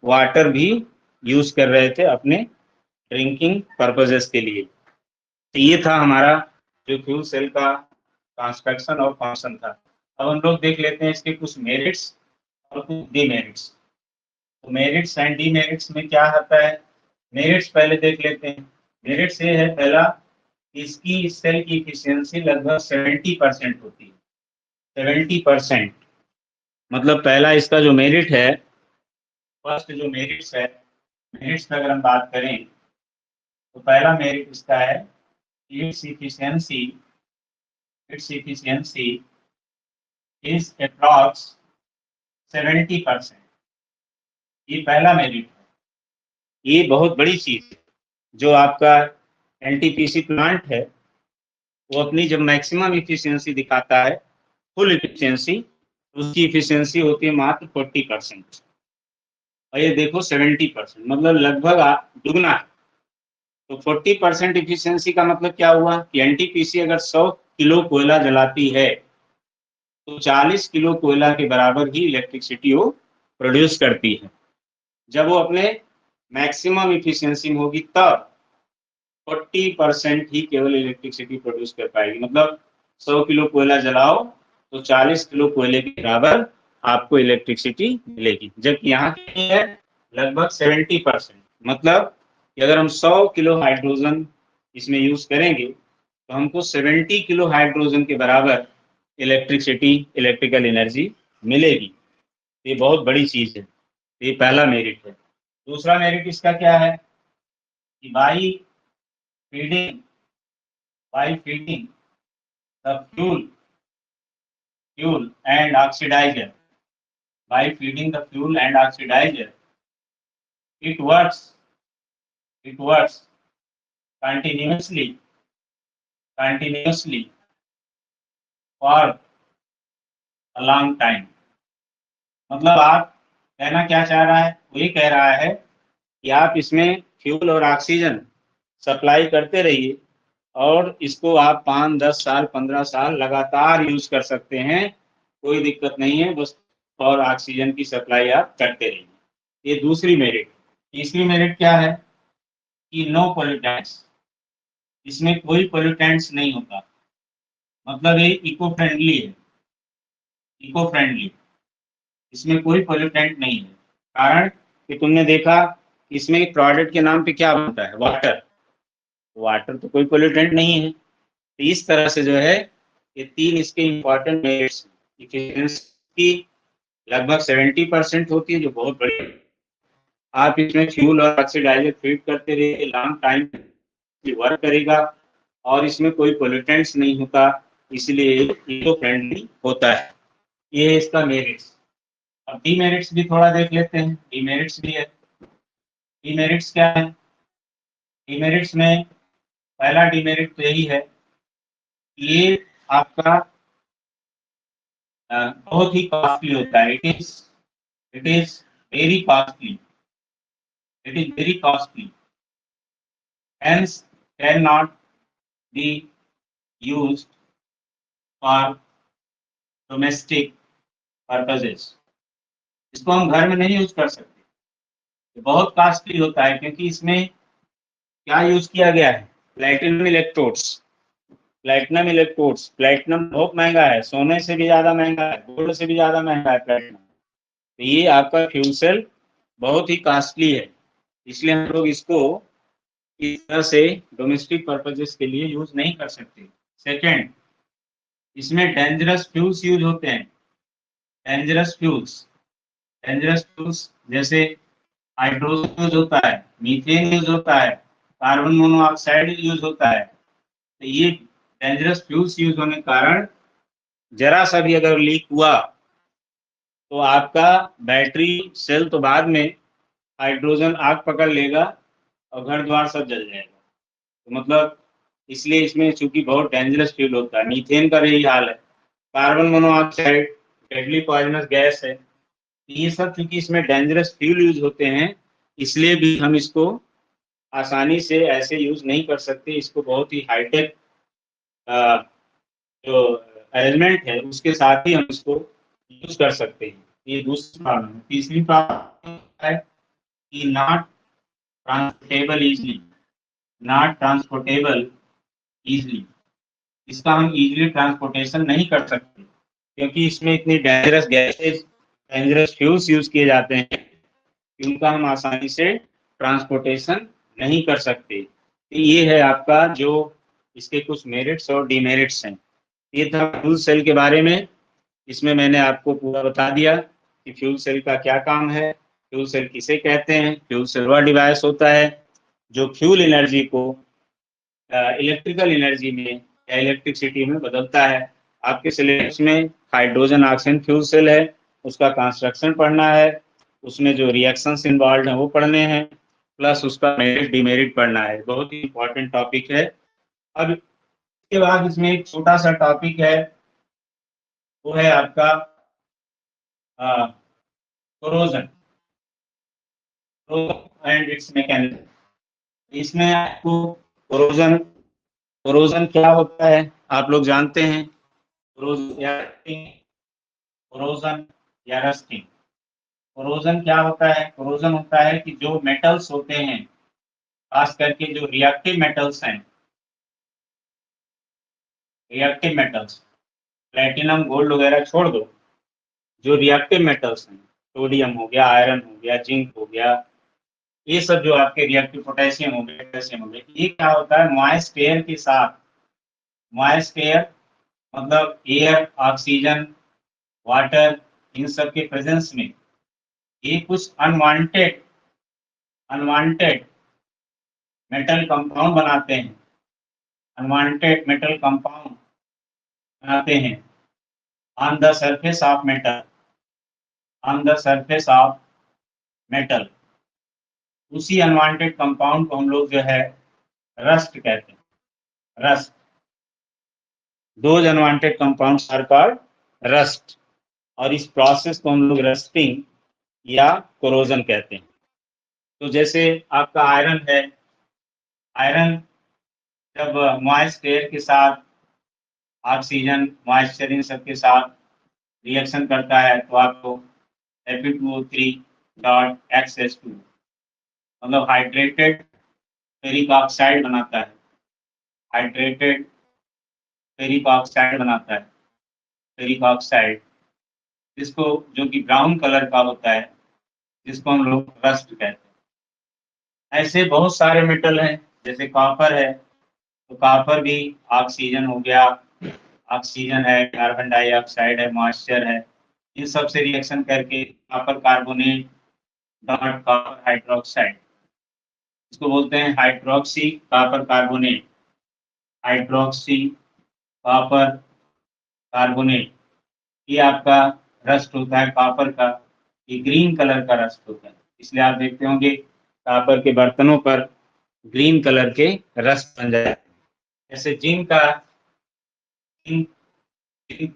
वाटर भी यूज कर रहे थे अपने ड्रिंकिंग पर्पजेस के लिए। तो ये था हमारा जो फ्यूल सेल का कंस्ट्रक्शन और फंक्शन था। अब हम लोग देख लेते हैं इसके कुछ मेरिट्स और कुछ डीमेरिट्स। तो मेरिट्स एंड डीमेरिट्स में क्या आता है? मेरिट्स पहले देख लेते हैं। मेरिट्स ये है, पहला, इसकी इस सेल की इफिशियंसी लगभग 70% होती है। 70%, मतलब पहला इसका जो मेरिट है, फर्स्ट जो मेरिट्स है, मेरिट्स में अगर हम बात करें तो पहला मेरिट इसका है, इट्स इफिशियंसी इज अप्रॉक्स 70%। ये पहला मेरिट है। ये बहुत बड़ी चीज है। जो आपका एनटीपीसी प्लांट है, वो अपनी जब मैक्सिमम इफिशियंसी दिखाता है, फुल इफिशियंसी, उसकी इफिशियंसी होती है मात्र 40%, और ये देखो 70%, मतलब लगभग दुगना है। तो 40% इफिशियंसी का मतलब क्या हुआ कि एनटीपीसी अगर 100 किलो कोयला जलाती है तो 40 किलो कोयला के बराबर ही इलेक्ट्रिसिटी वो प्रोड्यूस करती है। जब वो अपने मैक्सिमम इफिशियंसी में होगी तब 40% ही केवल इलेक्ट्रिसिटी प्रोड्यूस कर पाएगी। मतलब 100 किलो कोयला जलाओ तो 40 किलो कोयले के बराबर आपको इलेक्ट्रिसिटी मिलेगी, जबकि यहाँ है लगभग 70%। मतलब कि अगर हम 100 किलो हाइड्रोजन इसमें यूज करेंगे तो हमको 70 किलो हाइड्रोजन के बराबर इलेक्ट्रिसिटी, इलेक्ट्रिकल एनर्जी मिलेगी। ये बहुत बड़ी चीज है, ये पहला मेरिट है। दूसरा मेरिट इसका क्या है कि by feeding the fuel and oxidizer, by feeding the fuel and oxidizer, it works it works continuously for a long time। मतलब आप कहना क्या चाह रहा है, वो ये कह रहा है कि आप इसमें फ्यूल और ऑक्सीजन सप्लाई करते रहिए और इसको आप 5, 10 साल, 15 साल लगातार यूज कर सकते हैं, कोई दिक्कत नहीं है, बस और ऑक्सीजन की सप्लाई आप करते रहिए। ये दूसरी मेरिट। तीसरी मेरिट क्या है कि नो पोल्यूटेंट्स, इसमें कोई पोल्यूटेंट्स नहीं होता, मतलब ये इको फ्रेंडली है, इको फ्रेंडली, इसमें कोई पोल्यूटेंट नहीं है। कारण कि तुमने देखा इसमें प्रोडक्ट के नाम पे क्या बनता है, वाटर, वाटर तो कोई पोल्यूटेंट नहीं है। तो इस तरह से जो है ये तीन इसके इंपॉर्टेंट मेरिट्स। इफिशियंसी लगभग 70% होती है, जो बहुत बड़ी। आप इसमें फ्यूल और ऑक्सीडाइजर फीड करते रहिए, लॉन्ग टाइम वर्क करेगा और इसमें कोई पोल्यूटेंट्स नहीं होता, इसलिए इको फ्रेंडली होता है। ये इसका मेरिट्स। अब डीमेरिट्स भी थोड़ा देख लेते हैं। डीमेरिट्स भी है। डीमेरिट्स क्या है? डीमेरिट्स में पहला डीमेरिट तो यही है, ये आपका बहुत ही कॉस्टली होता है। It is very costly, it is very costly, hence cannot be used for domestic purposes। इसको हम घर में नहीं यूज कर सकते, ये बहुत कॉस्टली होता है, क्योंकि इसमें क्या यूज किया गया है, प्लैटिनम इलेक्ट्रोड्स। प्लैटिनम बहुत महंगा है, सोने से भी ज्यादा महंगा है, गोल्ड से भी ज्यादा महंगा है प्लैटिनम। तो ये आपका फ्यूल सेल बहुत ही कॉस्टली है, इसलिए हम लोग इसको इस तरह से डोमेस्टिक पर्पजेस के लिए यूज नहीं कर सकते। सेकेंड, इसमें डेंजरस फ्यूल्स यूज होते हैं। डेंजरस फ्यूल्स जैसे हाइड्रोजन यूज होता है, मीथेन यूज होता है, कार्बन मोनोऑक्साइड यूज होता है। तो ये डेंजरस फ्यूल्स यूज होने के कारण जरा सा भी अगर लीक हुआ तो आपका बैटरी सेल तो बाद में हाइड्रोजन आग पकड़ लेगा और घर द्वार सब जल जाएगा। तो मतलब इसलिए इसमें चूंकि बहुत डेंजरस फ्यूल होता है, मीथेन का भी यही हाल है, carbon monoxide deadly poisonous gas है। ये सब चूंकि इसमें डेंजरस फ्यूल यूज होते हैं, इसलिए भी हम इसको आसानी से ऐसे यूज नहीं कर सकते। इसको बहुत ही हाईटेक जो अरेंजमेंट है उसके साथ ही हम इसको यूज कर सकते हैं। ये दूसरी प्रॉब्लम है। तीसरी प्रॉब्लम है कि not transportable easily, not transportable easily, इसका हम इजीली ट्रांसपोर्टेशन नहीं कर सकते, क्योंकि इसमें इतनी dangerous gases, dangerous fuels use किए जाते हैं कि उनका हम आसानी से ट्रांसपोर्टेशन नहीं कर सकते। तो ये है आपका जो इसके कुछ मेरिट्स और डीमेरिट्स हैं। ये था फ्यूल सेल के बारे में। इसमें मैंने आपको पूरा बता दिया कि फ्यूल सेल का क्या काम है, फ्यूल सेल किसे कहते हैं। फ्यूल सेल वह डिवाइस होता है जो फ्यूल एनर्जी को इलेक्ट्रिकल एनर्जी में या इलेक्ट्रिसिटी में बदलता है। आपके सिलेबस में हाइड्रोजन ऑक्सीजन फ्यूल सेल है, उसका कंस्ट्रक्शन पढ़ना है, उसमें जो रिएक्शंस इन्वॉल्व हैं वो पढ़ने हैं, प्लस उसका मेरिट डिमेरिट पढ़ना है। बहुत ही इंपॉर्टेंट टॉपिक है। अब इसके बाद इसमें एक छोटा सा टॉपिक है, वो है आपका कोरोजन एंड इट्स मैकेनिज्म। इसमें आपको कोरोजन कोरोजन क्या होता है आप लोग जानते हैं। कोरोजन या रस्टिंग। कोरोजन क्या होता है? कोरोजन होता है कि जो मेटल्स होते हैं, खास करके जो रिएक्टिव मेटल्स हैं, रिएक्टिव मेटल्स, प्लेटिनम गोल्ड वगैरह छोड़ दो, जो रिएक्टिव मेटल्स हैं, सोडियम हो गया, आयरन हो गया, जिंक हो गया, ये सब जो आपके रिएक्टिव पोटेशियम हो गए, कैल्शियम हो गए, ये क्या होता है मॉइस्ट एयर के साथ, मॉइस्ट एयर मतलब एयर, ऑक्सीजन, वाटर, इन सब के प्रेजेंस में ये कुछ अनवांटेड मेटल कंपाउंड बनाते हैं, अनवांटेड मेटल कंपाउंड बनाते हैं on the surface of metal, on the surface of metal. उसी अनवांटेड कंपाउंड को हम लोग जो है रस्ट कहते हैं, rust. Those unwanted compounds are called rust, और इस प्रोसेस को हम लोग रस्टिंग या कोरोजन कहते हैं। तो जैसे आपका आयरन है, आयरन जब मॉइस्ट एयर के साथ, ऑक्सीजन, मॉइस्चर, इन सब के साथ रिएक्शन करता है तो आपको Fe2O3.XH2 मतलब हाइड्रेटेड फेरिक ऑक्साइड बनाता है, हाइड्रेटेड फेरिक ऑक्साइड बनाता है, फेरिक ऑक्साइड, जिसको जो कि ब्राउन कलर का होता है, जिसको हम लोग रस्ट कहते हैं। ऐसे बहुत सारे मेटल हैं, जैसे कॉपर है, तो कॉपर भी ऑक्सीजन हो गया, ऑक्सीजन है, कार्बन डाइऑक्साइड है, मॉइस्चर है, इन सब से रिएक्शन करके copper carbonate dot copper hydroxide, इसको बोलते हैं hydroxy copper carbonate, hydroxy copper carbonate. ये आपका रस्ट होता है कॉपर का, ये ग्रीन कलर का रस्ट होता है, इसलिए आप देखते होंगे कॉपर के बर्तनों पर ग्रीन कलर के रस्ट बन जाते हैं। जैसे जिंक का, जिंक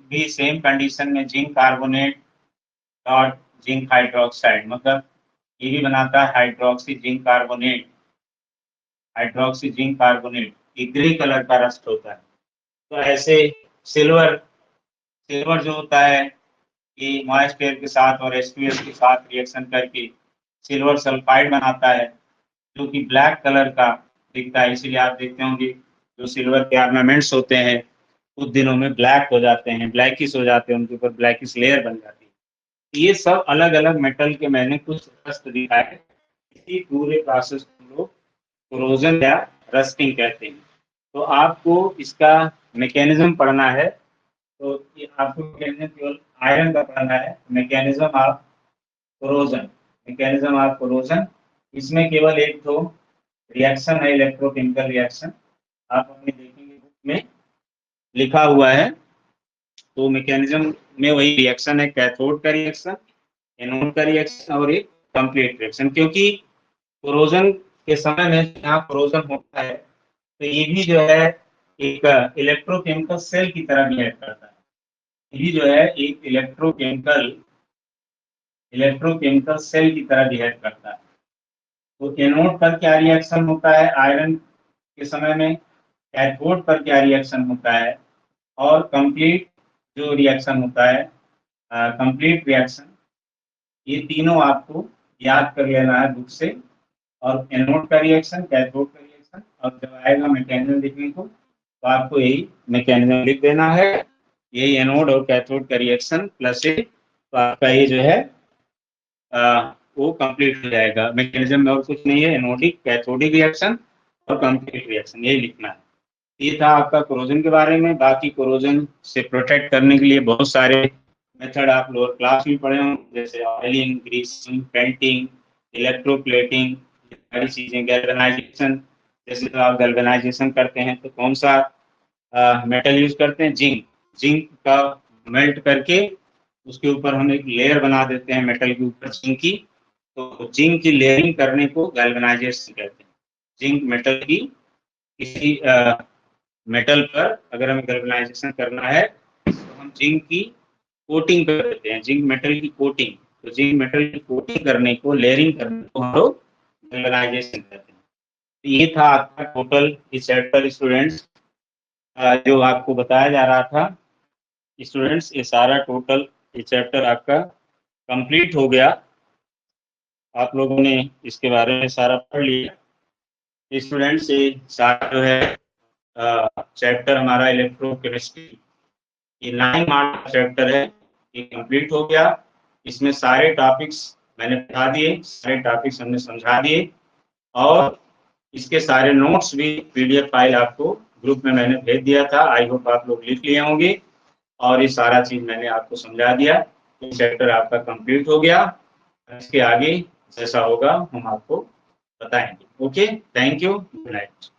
भी सेम कंडीशन में zinc carbonate dot zinc hydroxide, मतलब ये भी बनाता है hydroxy zinc carbonate, hydroxy zinc carbonate, ये ग्रे कलर का रस्ट होता है। तो ऐसे सिल्वर, सिल्वर जो होता है ये मॉइस्ट एयर के साथ और H2S के साथ रिएक्शन करके सिल्वर सल्फाइड बनाता है, जो कि ब्लैक कलर का दिखता है। इसीलिए आप देखते होंगे जो सिल्वर के ऑर्नामेंट्स होते हैं कुछ दिनों में ब्लैक हो जाते हैं, ब्लैकिश हो जाते हैं, उनके ऊपर ब्लैकिश लेयर बन जाती है। ये सब अलग अलग मेटल के मैंने कुछ रस्ट दिखाए। इसी पूरे प्रोसेस को हम लोग कोरोजन या रस्टिंग कहते हैं। तो आपको इसका मैकेनिज्म पढ़ना है, तो ये आपको मैकेनिज्म केवल आयरन का पढ़ना है, mechanism of corrosion, mechanism of corrosion. इसमें केवल एक तो रिएक्शन है, इलेक्ट्रोकेमिकल रिएक्शन, आप अपने देखेंगे बुक में लिखा हुआ है। तो मैकेनिज्म में वही रिएक्शन है, कैथोड का रिएक्शन, एनोड का रिएक्शन और एक कंप्लीट रिएक्शन। क्योंकि कोरोजन के समय में जहाँ कोरोजन होता है तो ये भी जो है एक इलेक्ट्रोकेमिकल सेल की तरह बिहेव करता है, ये भी जो है एक इलेक्ट्रोकेमिकल सेल की तरह बिहेव करता है। तो एनोड पर क्या रिएक्शन होता है आयरन के समय में, कैथोड पर क्या रिएक्शन होता है, और कंप्लीट जो रिएक्शन होता है, कंप्लीट रिएक्शन, ये तीनों आपको याद कर लेना है बुक से। और एनोड का रिएक्शन, कैथोड का रिएक्शन, और जब आएगा मैकेनिज्म लिखने को तो आपको यही मैकेनिज्म लिख देना है, यही एनोड और कैथोड का रिएक्शन प्लस ए, तो आपका ये जो है वो कंप्लीट हो जाएगा। मैकेनिज्म में और कुछ नहीं है, एनोडिक कैथोडिक रिएक्शन और कंप्लीट रिएक्शन, यही लिखना है। ये था आपका कोरोजन के बारे में। बाकी कोरोजन से प्रोटेक्ट करने के लिए बहुत सारे मेथड आप लोअर क्लास में पढ़े होंगे, जैसे ऑयलिंग, ग्रीसिंग, पेंटिंग, इलेक्ट्रोप्लेटिंग, सारी चीजें, गैल्वेनाइजेशन। जैसे तो आप गैल्वेनाइजेशन करते हैं तो कौन सा मेटल यूज करते हैं, जिंक, जिंक का मेल्ट करके उसके ऊपर हम एक लेयर बना देते हैं मेटल के ऊपर जिंक की, तो जिंक की लेयरिंग करने को गैल्वेनाइजेशन कहते हैं। जिंक मेटल की किसी मेटल पर अगर हमें गैल्वेनाइजेशन करना है तो हम जिंक की कोटिंग कर देते हैं, जिंक मेटल की कोटिंग। तो जिंक मेटल की कोटिंग करने को, लेयरिंग करने को हम लोग गैल्वेनाइजेशन कहते हैं। तो ये था आपका टोटल इस चैप्टर स्टूडेंट्स, जो आपको बताया जा रहा था स्टूडेंट्स, ये सारा टोटल ये चैप्टर आपका कंप्लीट हो गया। आप लोगों ने इसके बारे में सारा पढ़ लिया स्टूडेंट्स। ये सारा जो है चैप्टर हमारा इलेक्ट्रोकेमिस्ट्री, ये 9 मार्क्स का चैप्टर है, ये कंप्लीट हो गया। इसमें सारे टॉपिक्स मैंने बता दिए, सारे टॉपिक्स हमने समझा दिए। और इसके सारे नोट्स भी PDF फाइल आपको ग्रुप में मैंने भेज दिया था। आई होप आप लोग लिख लिए होंगे और ये सारा चीज मैंने आपको समझा दिया। ये चैप्टर आपका कंप्लीट हो गया। इसके आगे जैसा होगा हम आपको बताएंगे। Okay, thank you, good night.